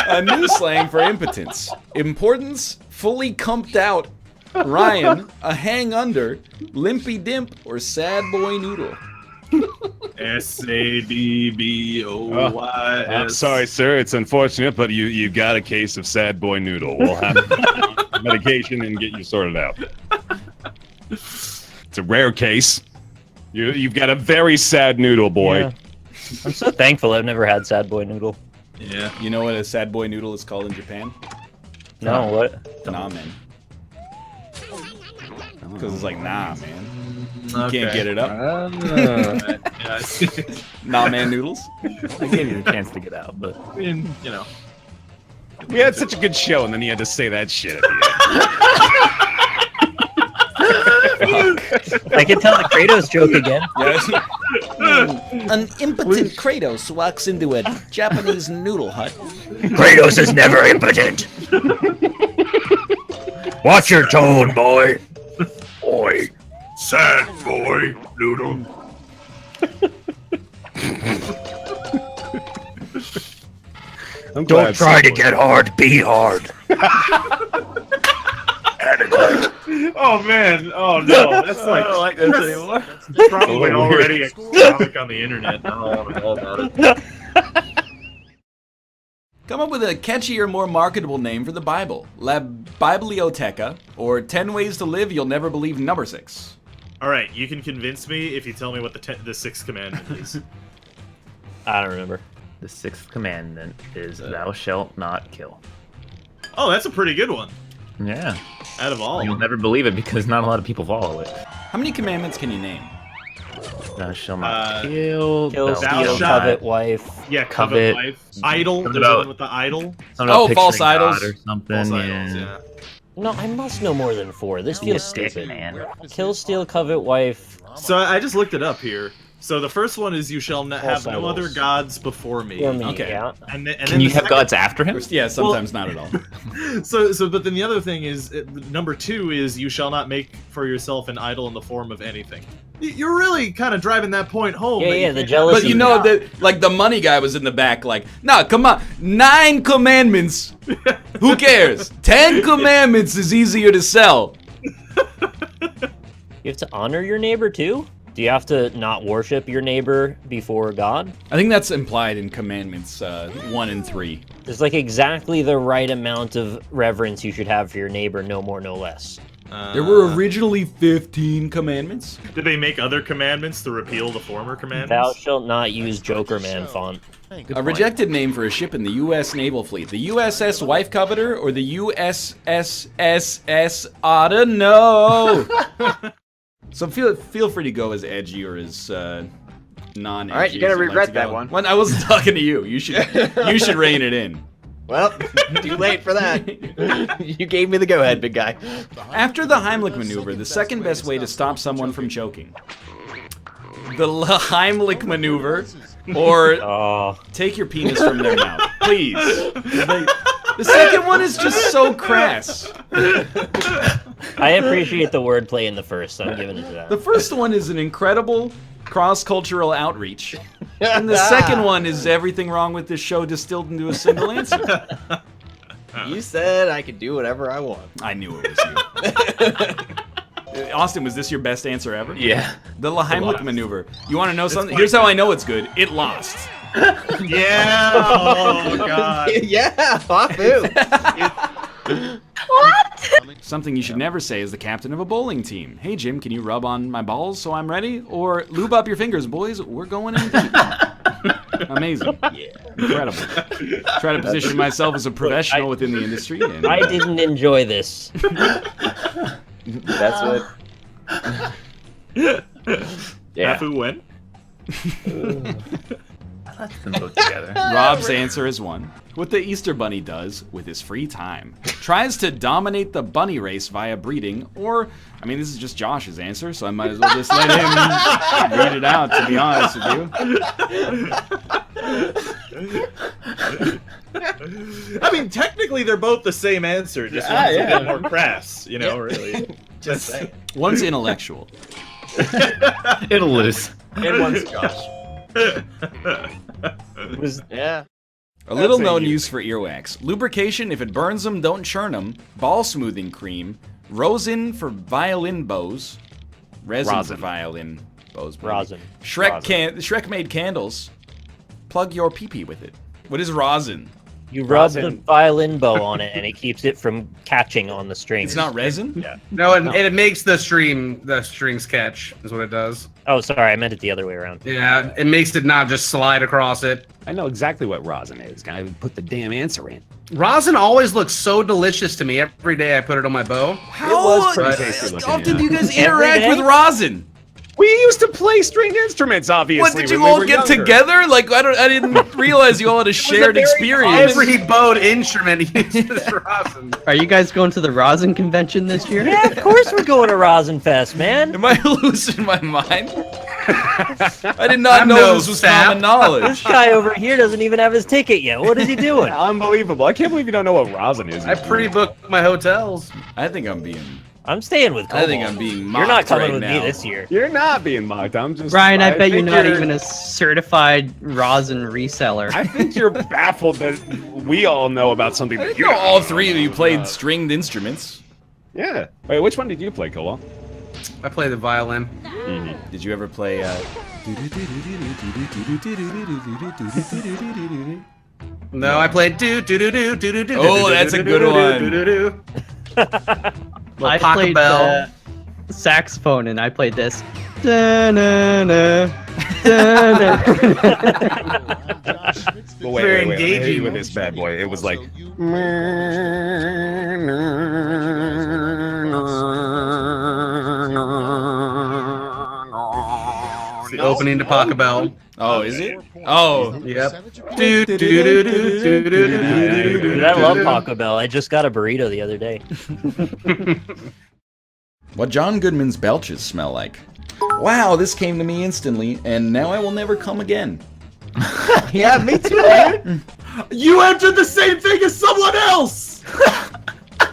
A new slang for impotence. Importance, fully cumped out. Ryan, a hang under, limpy dimp, or sad boy noodle. SADBOYS. I'm sorry, sir. It's unfortunate, but you got a case of sad boy noodle. We'll have medication and get you sorted out. It's a rare case. You've got a very sad noodle, boy. Yeah. I'm so thankful I've never had sad boy noodle. Yeah. You know what a sad boy noodle is called in Japan? No, what? Nah, man. Because it's like, nah, man. You Okay. can't get it up. Yeah, Nah, man noodles. I gave you the chance to get out, but I mean, you know. We had such a good show, and then you had to say that shit at the I can tell the Kratos joke again. Yes. An impotent Kratos walks into a Japanese noodle hut. Kratos is never impotent. Watch your tone, boy. Boy. Sad boy Noodle. Don't try to get hard, be hard. Oh man! Oh no! That's like I don't like this anymore. probably already a comic on the internet. I don't want to know about it. Come up with a catchier, more marketable name for the Bible. La Biblioteca, or 10 Ways to Live You'll Never Believe number 6. All right, you can convince me if you tell me what the sixth commandment is. I don't remember. The sixth commandment is thou shalt not kill. Oh, that's a pretty good one. Yeah. Out of all. You'll never believe it because not a lot of people follow it. How many commandments can you name? Thou shalt not kill. Kill, thou steal, shalt covet, wife. Yeah, Covet. wife. Idol. Something There's the about- one with the idol. something about false picturing God idols. or something. False yeah. idols, yeah. No, I must know more than 4. This feels Stick, stupid. man. Kill, steal, covet, wife. So I just looked it up here. So the first one is you shall have False no idols. other gods before me. For me, Okay. yeah. And then Can you the have second- gods after him? Yeah, sometimes not at all. But then the other thing is, number 2 is you shall not make for yourself an idol in the form of anything. You're really kind of driving that point home. Yeah, that you yeah, the can't- jealousy. But you know that, like, the money guy was in the back, like, nah, come on, 9 commandments. Who cares? 10 commandments is easier to sell. You have to honor your neighbor too? Do you have to not worship your neighbor before God? I think that's implied in commandments 1 and 3. There's like exactly the right amount of reverence you should have for your neighbor, no more, no less. There were originally 15 commandments. Did they make other commandments to repeal the former Thou commandments? shalt not use Joker Man font. A rejected name for a ship in the U.S. Naval Fleet. The USS Wife Coveter or the USSSS Oughta Know? So feel free to go as edgy or as non-edgy. All right, you gotta as you'd regret to that go. one. When I wasn't talking to you. You should rein it in. Well, too late for that. You gave me the go-ahead, big guy. After the Heimlich maneuver, the second best way to stop someone from choking. The Heimlich maneuver, or take your penis from their mouth. Please. The second one is just so crass. I appreciate the wordplay in the first, so I'm giving it to that. The first one is an incredible cross-cultural outreach. And the second one is everything wrong with this show distilled into a single answer. You said I could do whatever I want. I knew it was you. Austin, was this your best answer ever? Yeah. The Heimlich maneuver. You want to know something? Here's how I know it's good. It lost. Yeah. Oh god. Yeah, Hafu. Something you should never say as the captain of a bowling team. Hey Jim, can you rub on my balls so I'm ready? Or lube up your fingers, boys. We're going in deep. Amazing. Yeah. Incredible. Try to position myself as a professional within the industry. And, I didn't enjoy this. That's what. Yeah. Hafu win? Let's them both together. Rob's answer is 1. What the Easter Bunny does with his free time. Tries to dominate the bunny race via breeding, or, I mean, this is just Josh's answer, so I might as well just let him read it out, to be honest with you. I mean, technically they're both the same answer, just one's a bit more crass, you know, really. Just saying. One's intellectual. It'll lose. And one's Josh. Yeah. A little known use for earwax. Lubrication, if it burns them, don't churn them. Ball smoothing cream. Rosin for violin bows. Resin for violin bows. maybe. Rosin. Shrek made candles. Plug your pee-pee with it. What is rosin? You rub the violin bow on it, and it keeps it from catching on the strings. It's not resin? Yeah. No, it makes the strings catch, is what it does. Oh, sorry, I meant it the other way around. Yeah, it makes it not just slide across it. I know exactly what rosin is. I put the damn answer in. Rosin always looks so delicious to me. Every day I put it on my bow. How often do you guys interact with rosin? We used to play stringed instruments, obviously. What, did you when we all were get younger. together? Like, I didn't realize you all had a shared experience. Every bowed instrument uses rosin. Are you guys going to the rosin convention this year? Yeah, of course we're going to Rosin Fest, man. Am I losing my mind? I did not I'm know no this was sap. common knowledge. This guy over here doesn't even have his ticket yet. What is he doing? Unbelievable. I can't believe you don't know what rosin is. I pre-booked my hotels. I think I'm being I'm staying with Cobalt. I think I'm being mocked You're not coming right with me now. this year. You're not being mocked. I'm just. Ryan, I bet you're think not even a certified rosin reseller. I think you're baffled that we all know about something I that didn't you know don't all know three of you about. played stringed instruments. Yeah. Wait, which one did you play, Cobalt? I play the violin. Did you ever play? No, I played do do do do do do do. Oh, that's a good one. I Paca played Bell. saxophone and I played this. Da-na-na, da-na. But Very wait, let me hit you engaging. with this bad boy. It was like. It's the opening to Paca Bell. Oh, is it? Oh, Yep. Do do do do do do do do. Dude, I love Taco Bell. I just got a burrito the other day. what John Goodman's belches smell like? Wow, this came to me instantly, and now I will never come again. Yeah, me too. You answered the same thing as someone else!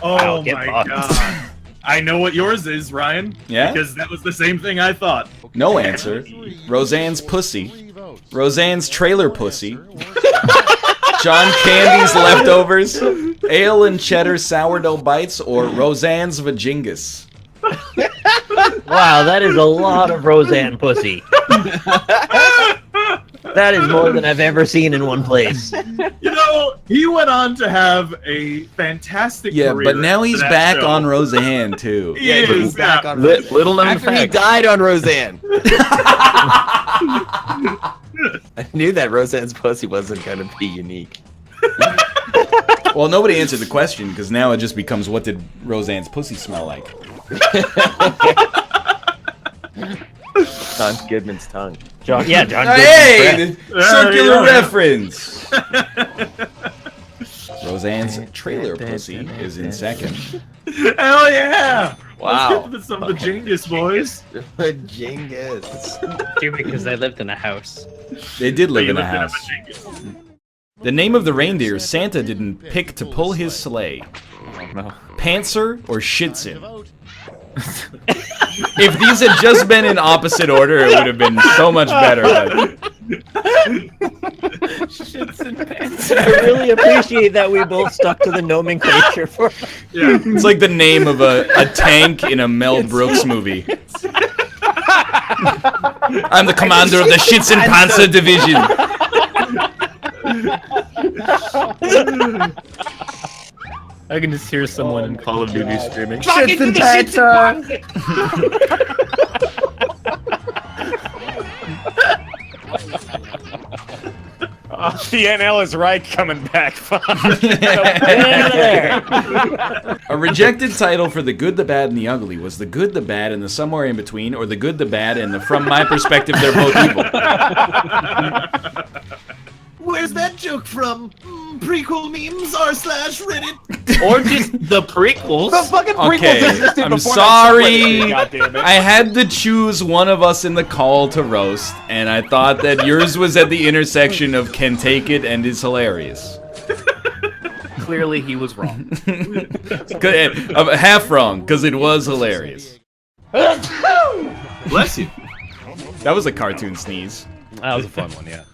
Wow, Oh get my fucked. god. I know what yours is, Ryan. Yeah? Because that was the same thing I thought. No answer. Roseanne's pussy. Roseanne's trailer pussy. John Candy's leftovers. Ale and cheddar sourdough bites, or Roseanne's vajingus. Wow, that is a lot of Roseanne pussy. That is more than I've ever seen in one place. You know, he went on to have a fantastic Yeah, career. but now he's for that back show. on Roseanne, too. He is, He's back yeah. on Little known After he fact. died on Roseanne. I knew that Roseanne's pussy wasn't gonna be unique. Well, nobody answered the question, because now it just becomes, what did Roseanne's pussy smell like? John Goodman's tongue. John Goodman's Hey! breath. The circular Yeah. reference! Roseanne's trailer pussy is in second. Hell yeah! Wow. Let's get to some Bajingus, boys. Jingus. Stupid because they lived in a house. They did live They in a lived house. Bajingus. The name of the reindeer Santa didn't pick to pull his sleigh. No. Pantser or Schitzin? If these had just been in opposite order, it would have been so much better. But I really appreciate that we both stuck to the nomenclature for. Yeah. it's like the name of a tank in a Mel Brooks movie. I'm the commander of the Schitzen Panzer Division. I can just hear someone in Call of Duty streaming. Shits and pizza. The NL is right coming back. A rejected title for The Good, the Bad, and the Ugly was The Good, the Bad, and the Somewhere in Between, or The Good, the Bad, and the From My Perspective, They're Both Evil. Where's that joke from? Prequel memes r/Reddit. Or just the prequels. The fucking prequels Okay, existed I'm before sorry. God damn it. I had to choose one of us in the call to roast, and I thought that yours was at the intersection of Can Take It and is hilarious. Clearly, he was wrong. Half wrong, because it was hilarious. Bless you. That was a cartoon sneeze. That was a fun one, yeah.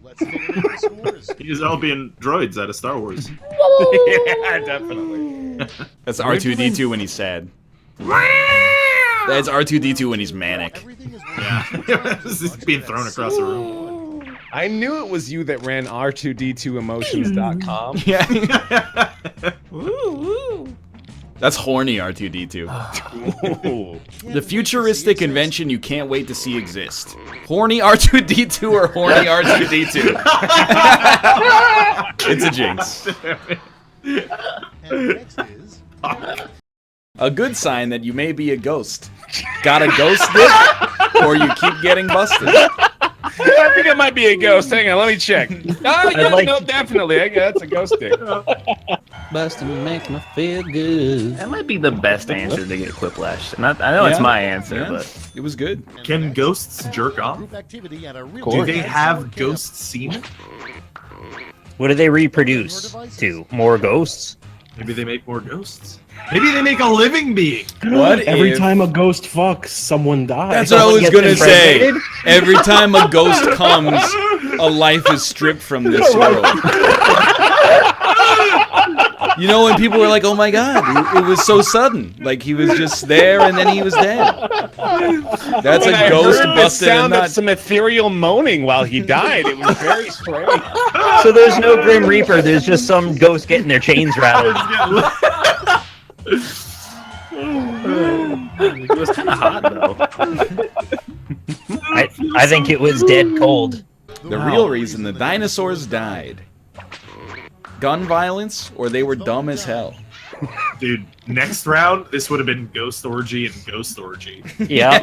Let's take a look at the scores. He's all being droids out of Star Wars. Yeah, definitely. That's R2-D2 when he's sad. That's R2-D2 when he's manic. Everything is This is being thrown across the room. I knew it was you that ran R2D2emotions.com. Yeah. That's horny R2-D2. Ooh. The futuristic invention you can't wait to see exist. Horny R2-D2 or horny R2-D2? It's a jinx. And next is A good sign that you may be a ghost. Got a ghost dip? Or you keep getting busted? I think it might be a ghost. Hang on, let me check. Oh, yeah, like- no, definitely. That's a ghost dick. Bustin' make me feel good. That might be the best answer to get Quiplash. And I know it's Yeah. my answer, Yeah. but It was good. Can ghosts jerk off? group activity and a real Do they have ghost semen? What do they reproduce to? More ghosts? Maybe they make more ghosts. Maybe they make a living being. What Every if- time a ghost fucks, someone dies. That's what I was gonna say. Every time a ghost comes, a life is stripped from this world. You know, when people were like, "Oh my God, it was so sudden. Like he was just there and then he was dead." That's When a I ghost heard the busted a sound of nut. some ethereal moaning while he died. It was very strange. So there's no Grim Reaper, there's just some ghost getting their chains rattled. It was kind of hot though. I think it was dead cold. The real reason the dinosaurs died. Gun violence, or they were dumb as hell. Dude, next round, this would have been Ghost Orgy and Ghost Orgy. Yeah.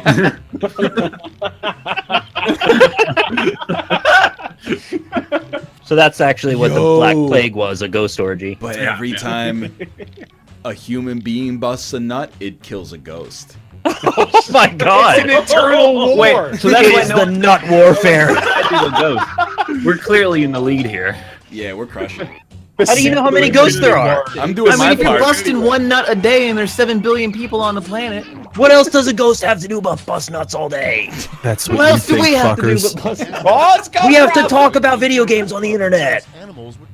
So that's actually what the Black Plague was, a ghost orgy. But every time a human being busts a nut, it kills a ghost. Oh my God! It's an eternal war. Wait, so that's It why is the nut warfare. We're clearly in the lead here. Yeah, we're crushing. How do you know how many ghosts there are? I'm doing my if you're part. busting one nut a day and there's 7 billion people on the planet, What else does a ghost have to do but bust nuts all day? That's what what you else do think, we have to do fuckers. but bust nuts? Boss, go We have to talk about video games on the internet.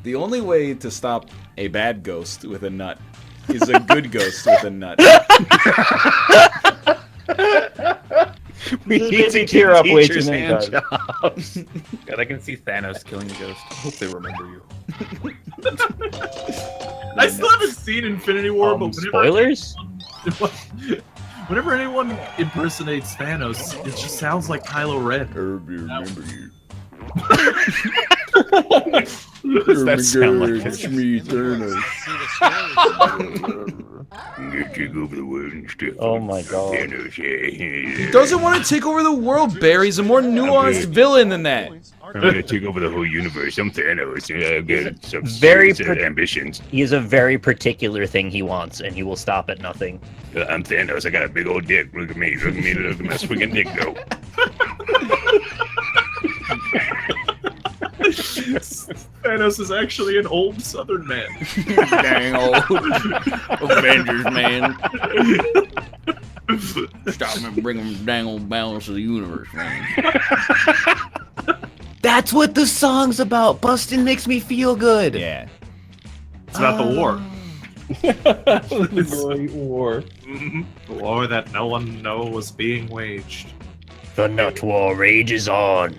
The only way to stop a bad ghost with a nut is a good ghost with a nut. We This need made to me tear up way too teachers many hand times. jobs. God, I can see Thanos killing a ghost. I hope they remember you. I still haven't seen Infinity War, but Spoilers? whenever anyone impersonates Thanos, it just sounds like Kylo Ren. Remember you. Does that sound like it's me, Thanos. Oh my God. He doesn't want to take over the world, Barry. He's a more nuanced villain than that. I'm gonna take over the whole universe. I'm Thanos. I've got some Very serious ambitions. He has a very particular thing he wants, and he will stop at nothing. I'm Thanos. I got a big old dick. Look at me. Look at me. Look at my swinging dick go. Thanos is actually an old Southern man. Dang old Avengers, man. Stop me bringing dang old balance of the universe, man. That's what the song's about. Bustin' makes me feel good. Yeah. It's about the war. The Great War. The war that no one knows was being waged. The nut war rages on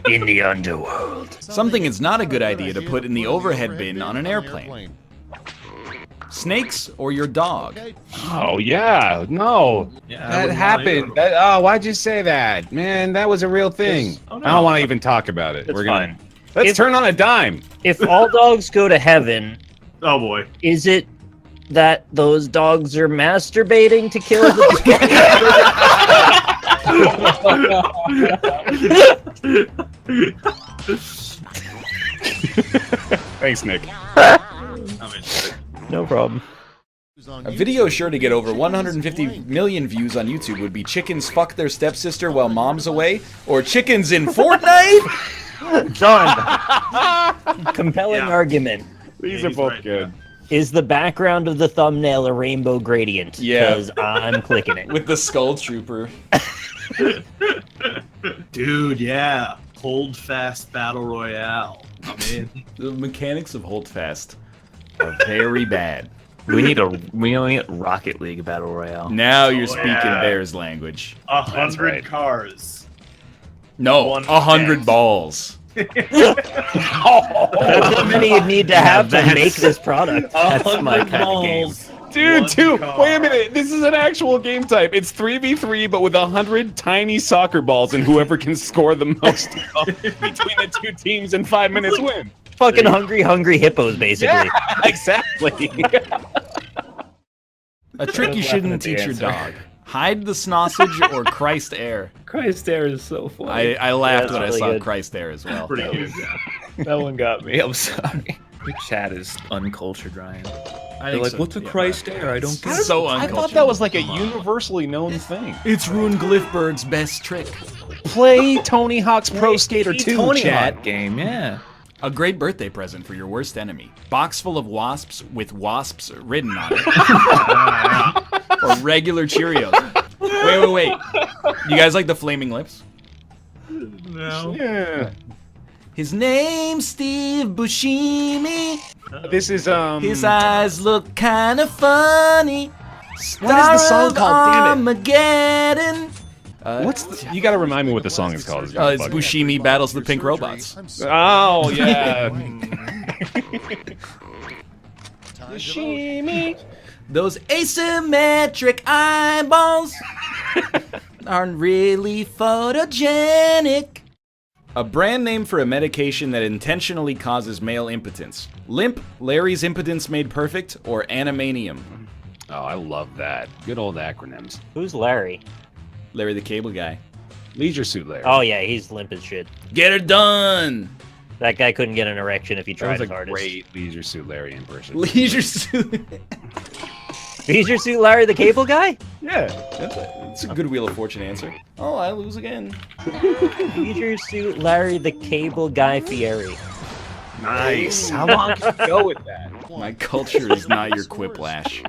in the underworld. Something it's not a good idea to put in the overhead bin on an airplane. Snakes or your dog? Oh yeah, no, that happened. Oh, why'd you say that, man? That was a real thing. Oh, no. I don't want to even talk about it. That's We're gonna fine. let's turn on a dime. If all dogs go to heaven, Oh boy. is it that those dogs are masturbating to kill the Thanks, Nick. No problem. A video sure to get over 150 million views on YouTube would be chickens fuck their stepsister while mom's away, or chickens in Fortnite? Done. Compelling argument. These are both good. Is the background of the thumbnail a rainbow gradient? Yeah. Because I'm clicking it. With the skull trooper. Dude, yeah. Hold fast battle royale. I'm in. The mechanics of Holdfast are very bad. We need Rocket League Battle Royale. Now you're speaking yeah. Bears language. 100 right. cars. No, One 100 net. balls. That's how many you'd need to have to make this product. That's my kind of game. Dude, wait a minute. This is an actual game type. It's 3v3, but with 100 tiny soccer balls, and whoever can score the most between the two teams in 5 minutes win. Fucking hungry hippos, basically. Yeah, exactly. A trick you shouldn't teach your dog. Hide the sausage or Christ air. Christ Air is so funny. I laughed when I really saw good. Christ air as well. Pretty good, yeah. That one got me. I'm sorry. Your chat is uncultured, Ryan. I They're think like, so, what's a yeah. Christ Air? I don't get it. So I uncultured. thought that was like a universally known thing. It's Rune Glifberg's best trick. Play Tony Hawk's Pro Skater 2, Tony chat. Hawk game, yeah. A great birthday present for your worst enemy. Box full of wasps with wasps written on it. Or regular Cheerios. Wait. You guys like the flaming lips? No. Yeah. His name's Steve Buscemi. This is His eyes look kind of funny. What is the song called? Damn it. Armageddon. You gotta remind me what the song is called. It's Buscemi battles the pink robots. Oh yeah. Buscemi. Those asymmetric eyeballs aren't really photogenic. A brand name for a medication that intentionally causes male impotence. Limp, Larry's Impotence Made Perfect, or Animanium. Oh, I love that. Good old acronyms. Who's Larry? Larry the Cable Guy. Leisure Suit Larry. Oh yeah, he's limp as shit. Get her done! That guy couldn't get an erection if he That tried was his a hardest. great Leisure Suit Larry impression. Leisure Suit. Leisure Suit Larry the Cable Guy? Yeah. That's a good Wheel of Fortune answer. Oh, I lose again. Leisure Suit Larry the Cable Guy Fieri. Nice. How long can you go with that? My culture is not your Quiplash.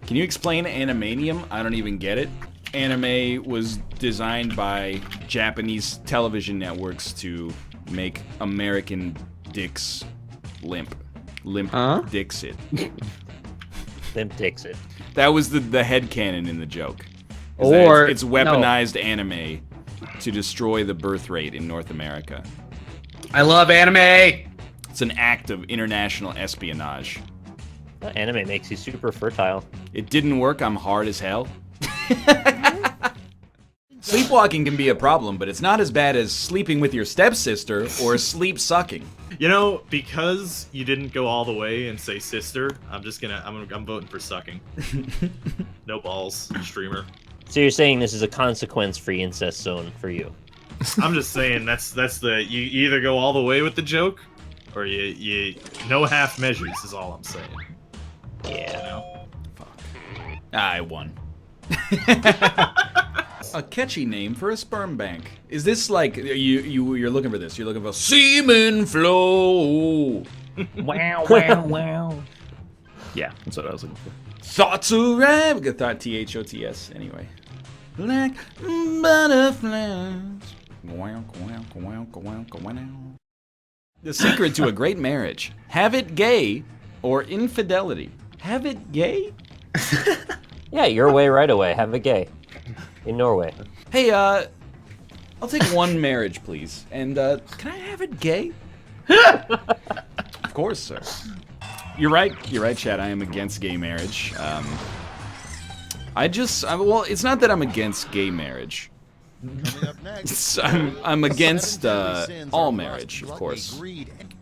Can you explain Animanium? I don't even get it. Anime was designed by Japanese television networks to make American dicks limp. Limp Dixit. Limp Dixit. That was the headcanon in the joke. Or it's weaponized anime to destroy the birth rate in North America. I love anime. It's an act of international espionage. Anime makes you super fertile. It didn't work. I'm hard as hell. Sleepwalking can be a problem, but it's not as bad as sleeping with your stepsister or sleep sucking. You know, because you didn't go all the way and say sister, I'm voting for sucking. No balls, streamer. So you're saying this is a consequence-free incest zone for you? I'm just saying that's the you either go all the way with the joke, or you no half measures is all I'm saying. Yeah. You know? Fuck. I won. A catchy name for a sperm bank. Is this like you're looking for this? You're looking for semen flow. Wow. Yeah, that's what I was looking for. Thoughts arrive. I thought THOTS anyway. Black butterflies. The secret to a great marriage: have it gay or infidelity. Have it gay? Yeah, your way, right away. Have a gay. In Norway. Hey, I'll take one marriage, please. And, can I have it gay? Of course, sir. You're right, Chad. I am against gay marriage. Well, it's not that I'm against gay marriage. I'm against, all marriage, of course.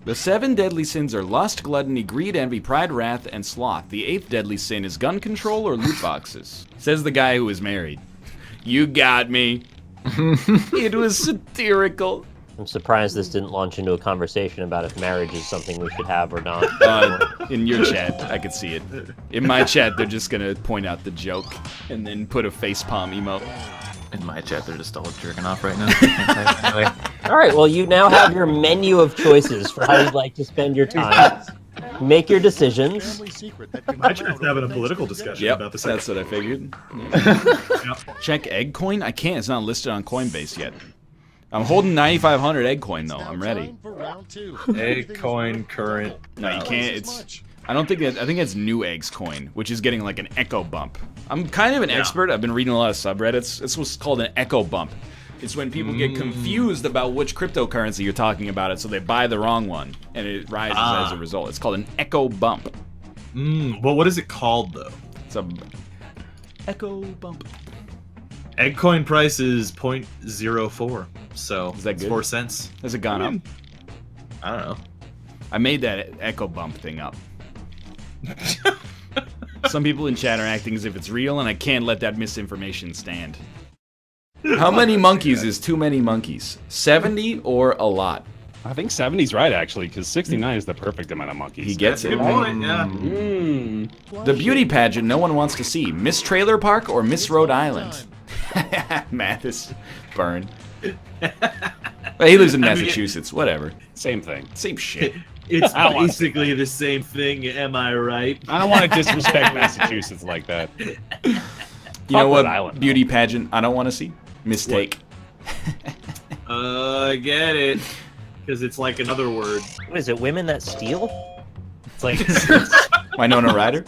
The 7 deadly sins are lust, gluttony, greed, envy, pride, wrath, and sloth. The 8th deadly sin is gun control or loot boxes. Says the guy who is married. You got me. It was satirical. I'm surprised this didn't launch into a conversation about if marriage is something we should have or not. In your chat, I could see it. In my chat, they're just gonna point out the joke and then put a facepalm emote. In my chat, they're just all jerking off right now. Anyway. All right, well, you now have your menu of choices for how you'd like to spend your time. Make your decisions. I just having a political discussion about this. That's what I figured. Check egg coin? I can't. It's not listed on Coinbase yet. I'm holding 9,500 egg coin though. I'm ready. Egg coin current. No, you can't. It's. I don't think that. I think it's New Eggs coin, which is getting like an echo bump. I'm kind of an expert. I've been reading a lot of subreddits. It's what's called an echo bump. It's when people get confused about which cryptocurrency you're talking about it, so they buy the wrong one, and it rises as a result. It's called an echo bump. Well, what is it called though? It's a echo bump. Egg coin price is 0.04, so is that good? 4 cents. Has it gone up? I don't know. I made that echo bump thing up. Some people in chat are acting as if it's real, and I can't let that misinformation stand. How many monkeys is too many monkeys? 70 or a lot? I think 70's right, actually, because 69 is the perfect amount of monkeys. He gets it. Good point, yeah. The beauty pageant no one wants to see. Miss Trailer Park or Miss Rhode Island? Mathis, burn. Well, he lives in Massachusetts. Whatever. Same thing. Same shit. It's basically the same thing, am I right? I don't want to disrespect Massachusetts like that. You know what? Island. Beauty pageant I don't want to see? Mistake. I get it. Because it's like another word. What is it, women that steal? It's like... Winona Ryder?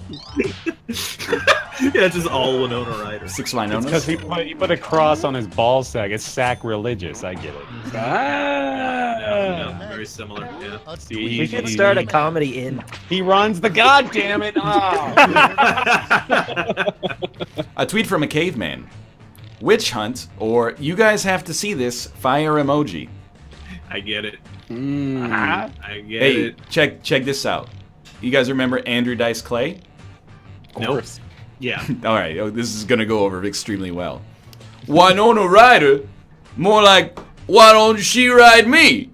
Yeah, it's just all Winona Ryder. 6 Winonas? Because he put a cross on his ball sack. It's sacrilegious. I get it. Yeah, very similar. Yeah. We should start a comedy in. He runs the goddamn it. Oh. A tweet from a caveman. Witch hunt, or you guys have to see this, fire emoji. I get it. I get hey, it. check this out. You guys remember Andrew Dice Clay? Of course. Yeah. All right, this is gonna go over extremely well. Winona Ryder, more like why don't she ride me?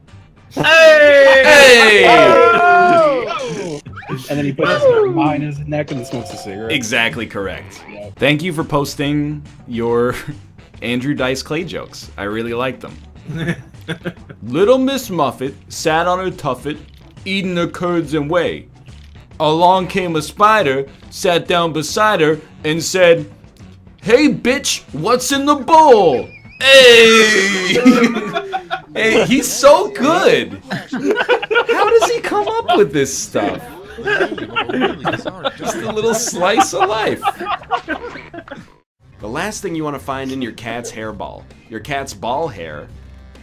Hey! Oh! And then he puts his arm behind his neck and smokes a cigarette. Exactly correct. Yep. Thank you for posting your Andrew Dice Clay jokes. I really like them. Little Miss Muffet sat on her tuffet, eating her curds and whey. Along came a spider, sat down beside her, and said, "Hey, bitch, what's in the bowl?" Hey! Hey, he's so good! How does he come up with this stuff? Just a little slice of life. The last thing you want to find in your cat's hairball, your cat's ball hair,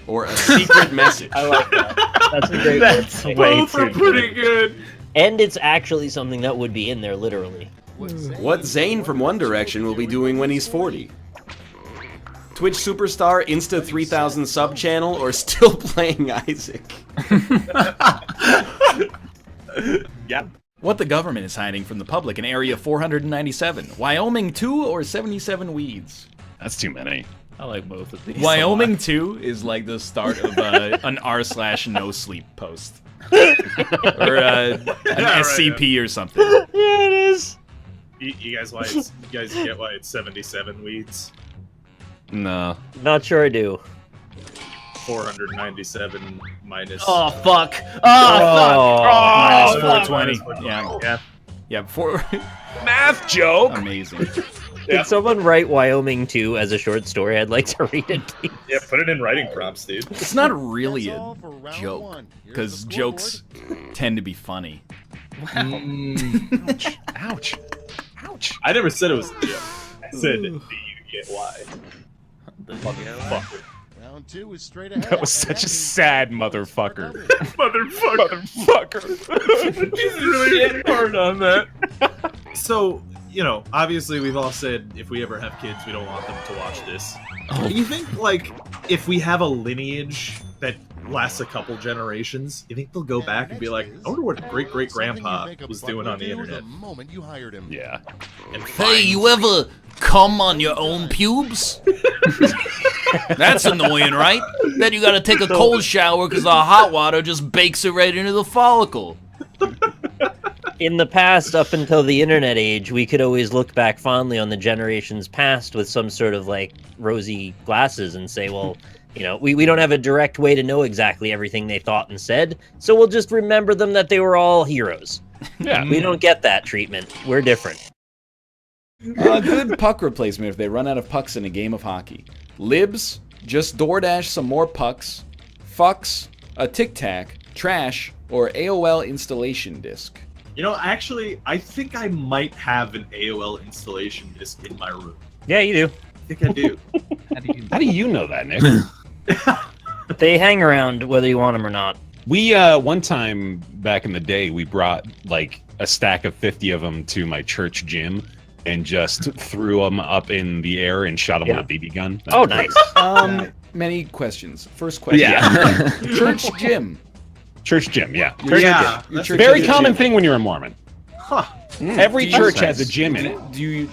or a secret message. I like that. That's a great That's one. both are pretty good. And it's actually something that would be in there, literally. What Zayn from One Direction will be doing when he's 40. Twitch superstar, Insta 3000 sub channel, or still playing Isaac? Yeah. What the government is hiding from the public in Area 497. Wyoming 2 or 77 weeds? That's too many. I like both of these. Wyoming 2 is like the start of an r/no sleep post. Or an SCP or something. Yeah, it is. You guys get why it's 77 weeds? No. Not sure I do. 497 minus... Oh, fuck. Minus 420. Yeah, Math joke. Amazing. Did someone write Wyoming 2 as a short story? I'd like to read it. Please. Yeah, put it in writing prompts, dude. It's not really a joke, because jokes tend to be funny. Wow. Ouch. Ouch. I never said it was a joke. I said, do you get why? Motherfucker. Round 2 is straight ahead. That was such a sad motherfucker. Motherfucker. He's really hard on that. So, you know, obviously we've all said if we ever have kids, we don't want them to watch this. Do you think, like, if we have a lineage that lasts a couple generations, you think they'll go back and be like, I wonder what great-great-grandpa was doing on the internet? Yeah. And Hey, you ever come on your own pubes? That's annoying, right? Then you gotta take a cold shower because the hot water just bakes it right into the follicle. In the past, up until the internet age, we could always look back fondly on the generations past with some sort of, like, rosy glasses and say, well, you know, we don't have a direct way to know exactly everything they thought and said, so we'll just remember them that they were all heroes. Yeah. We don't get that treatment. We're different. A good puck replacement if they run out of pucks in a game of hockey. Libs, just DoorDash some more pucks. Fucks, a Tic Tac, trash, or AOL installation disk. You know, actually, I think I might have an AOL installation disk in my room. Yeah, you do. I think I do. How do you know that, Nick? They hang around whether you want them or not. We, one time back in the day, we brought, like, a stack of 50 of them to my church gym and just threw them up in the air and shot them with a BB gun. Oh, nice. Many questions. First question. Yeah. Church gym. Church gym, yeah. Yeah. Your church Very has a common gym. thing when you're a Mormon. Huh. Every Do you- church has a gym in it. Do you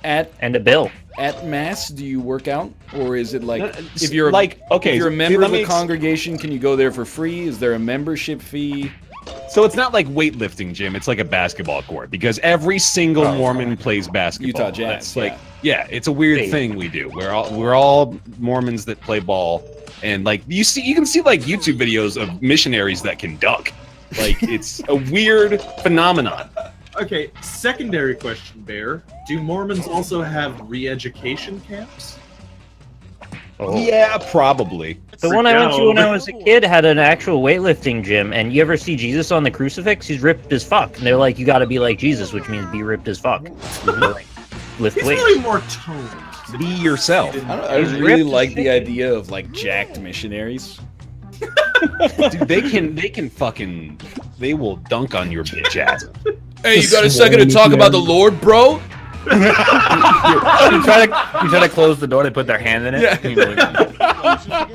at And a bill. at mass do you work out, or is it like No, if you're like, okay, if you're a see, member let of me the ex- congregation, can you go there for free? Is there a membership fee? So it's not like weightlifting, Jim. It's like a basketball court because every single Mormon plays basketball. Utah Jazz. It's like, yeah, it's a weird thing we do. We're all Mormons that play ball, and like you can see like YouTube videos of missionaries that can dunk. Like it's a weird phenomenon. Okay, secondary question, Bear. Do Mormons also have re-education camps? Oh. Yeah, probably. The one I went to when I was a kid had an actual weightlifting gym, and you ever see Jesus on the crucifix? He's ripped as fuck. And they're like, you gotta be like Jesus, which means be ripped as fuck. Like, lift He's weights. really more toned. Be yourself. I really like the idea of like jacked missionaries. Dude, they can fucking, they will dunk on your bitch ass. Hey, you got a second to talk about the Lord, bro? You try to close the door. They put their hand in it. Yeah.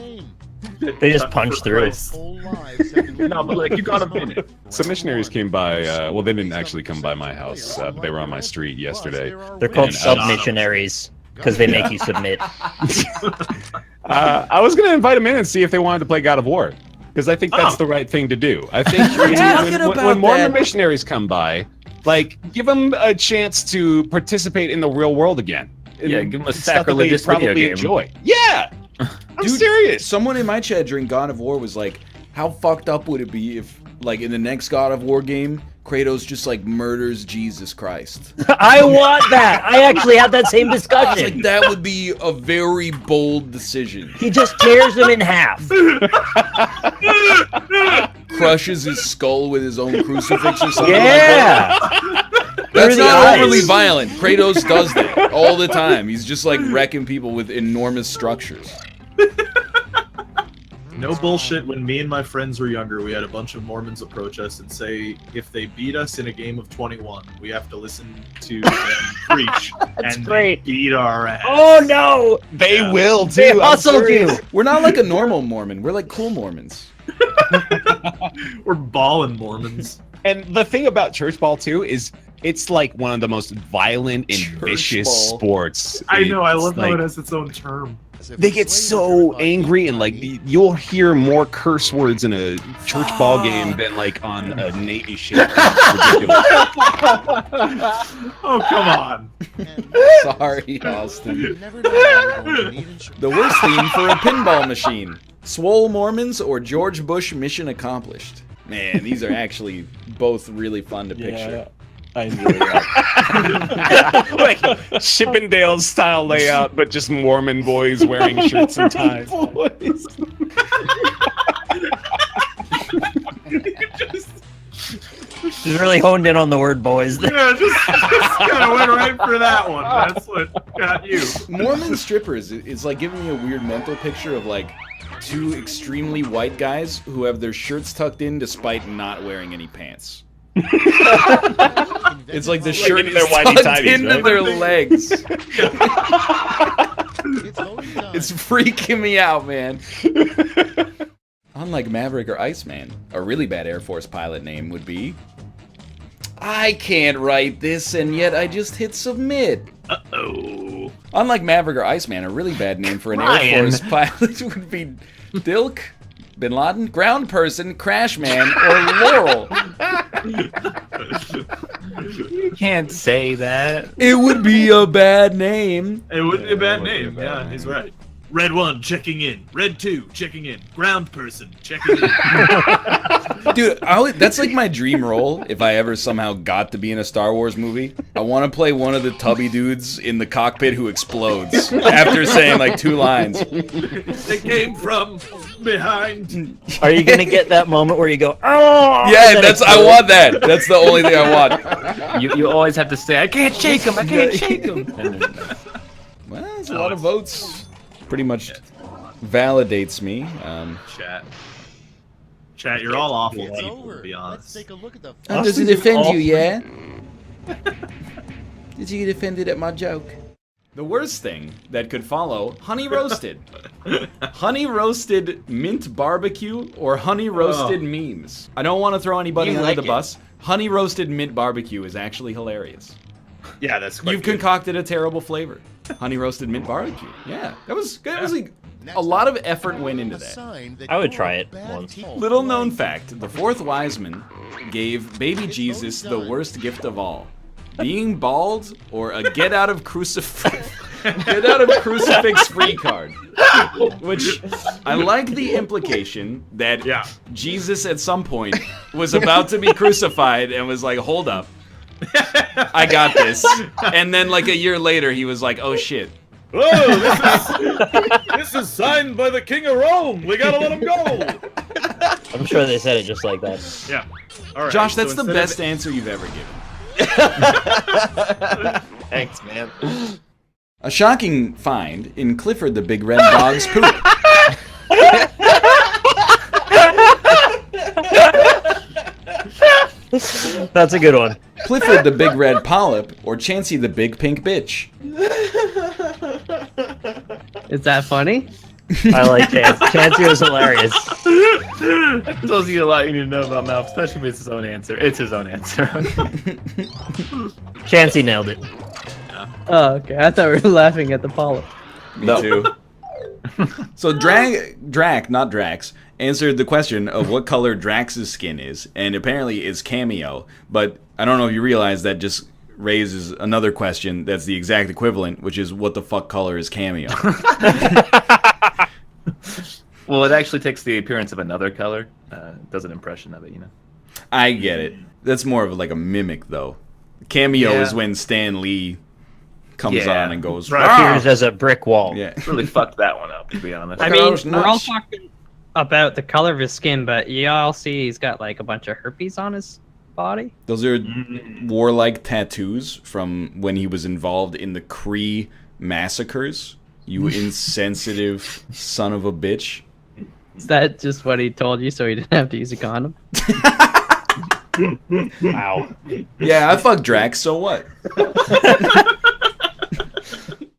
They just punch through. No, but like you got a minute. Some missionaries came by. Well, they didn't actually come by my house. But they were on my street yesterday. They're called sub-missionaries because they make you submit. I was gonna invite them in and see if they wanted to play God of War, because I think that's the right thing to do. I think when Mormon missionaries come by, like give them a chance to participate in the real world again. Yeah, give them a sacrilegious video game. Enjoy. Yeah, I'm serious. Someone in my chat during God of War was like, "How fucked up would it be if, like, in the next God of War game, Kratos just like murders Jesus Christ?" I want that. I actually had that same discussion. Like that would be a very bold decision. He just tears him in half. Crushes his skull with his own crucifix or something Yeah. like that. That's not overly violent. Kratos does that all the time. He's just like wrecking people with enormous structures. No bullshit. When me and my friends were younger, we had a bunch of Mormons approach us and say if they beat us in a game of 21, we have to listen to them preach. That's and great. They beat our ass. Oh no! They will too. They hustled you. We're not like a normal Mormon. We're like cool Mormons. We're balling Mormons. And the thing about church ball too is it's like one of the most violent and vicious sports. I know. I love like, how it has its own term. They get so angry and like you'll hear more curse words in a church ball game than like on a Navy ship. It's ridiculous. Oh, come on. Sorry, Austin. The worst theme for a pinball machine. Swole Mormons or George Bush mission accomplished. Man, these are actually both really fun to picture. I enjoy that. Like Chippendale style layout, but just Mormon boys wearing shirts and ties. She's really honed in on the word boys. Yeah, just kind of went right for that one. That's what got you. Mormon strippers is like giving me a weird mental picture of like two extremely white guys who have their shirts tucked in despite not wearing any pants. It's like the shirt is tucked into their legs. It's freaking me out, man. Unlike Maverick or Iceman, a really bad Air Force pilot name would be... I can't write this, and yet I just hit submit. Uh-oh. Unlike Maverick or Iceman, a really bad name for an Air Force pilot would be Dilk, Bin Laden, Ground Person, Crashman, or Laurel. You can't say that. It would be a bad name. It would be a bad name. Yeah, he's right. Red 1 checking in. Red 2 checking in. Ground person checking in. Dude, that's like my dream role if I ever somehow got to be in a Star Wars movie. I want to play one of the tubby dudes in the cockpit who explodes after saying like 2 lines. They came from behind. Are you gonna get that moment where you go, oh? Yeah, I want that. That's the only thing I want. You always have to say, I can't shake him. I can't shake him. Well, it's a lot of votes. Pretty much validates me. Chat, you're all awful people, to be honest. Let's take a look at the Does it offend you, yeah? Did you get offended at my joke? The worst thing that could follow, honey roasted. Honey roasted mint barbecue or honey roasted memes. I don't want to throw anybody under the bus. Honey roasted mint barbecue is actually hilarious. Yeah, that's quite You've concocted a terrible flavor. Honey roasted mint barbecue. Yeah, that was A lot of effort went into that. I would try it once. Little known fact, the fourth wise man gave baby Jesus the worst gift of all. Being bald or a get out of crucifix free card. Which I like the implication that Jesus at some point was about to be crucified and was like, hold up. I got this. And then like a year later he was like, oh shit. Oh, this is signed by the King of Rome. We gotta let him go. I'm sure they said it just like that. Yeah. All right. Josh, that's the best answer you've ever given. Thanks, man. A shocking find in Clifford the Big Red Dog's poop. That's a good one. Clifford the Big Red Polyp or Chansey the Big Pink Bitch. Is that funny? I like Chance. Chansey was hilarious. That tells you a lot you need to know about Mouth, especially if it's his own answer. It's his own answer. Chansey nailed it. Oh, okay. I thought we were laughing at the polyp. Me too. So Drac, not Drax, answered the question of what color Drax's skin is, and apparently it's cameo. But I don't know if you realize that just raises another question that's the exact equivalent, which is what the fuck color is cameo? Well, it actually takes the appearance of another color. Does an impression of it, you know. I get it. That's more of like a mimic, though. Cameo is when Stan Lee comes on and goes, appears as a brick wall. Yeah. Really fucked that one up, to be honest. I mean, we're all talking about the color of his skin, but y'all see he's got like a bunch of herpes on his body. Those are warlike tattoos from when he was involved in the Cree massacres. You insensitive son of a bitch. Is that just what he told you so he didn't have to use a condom? Wow. Yeah, I fucked Drax, so what?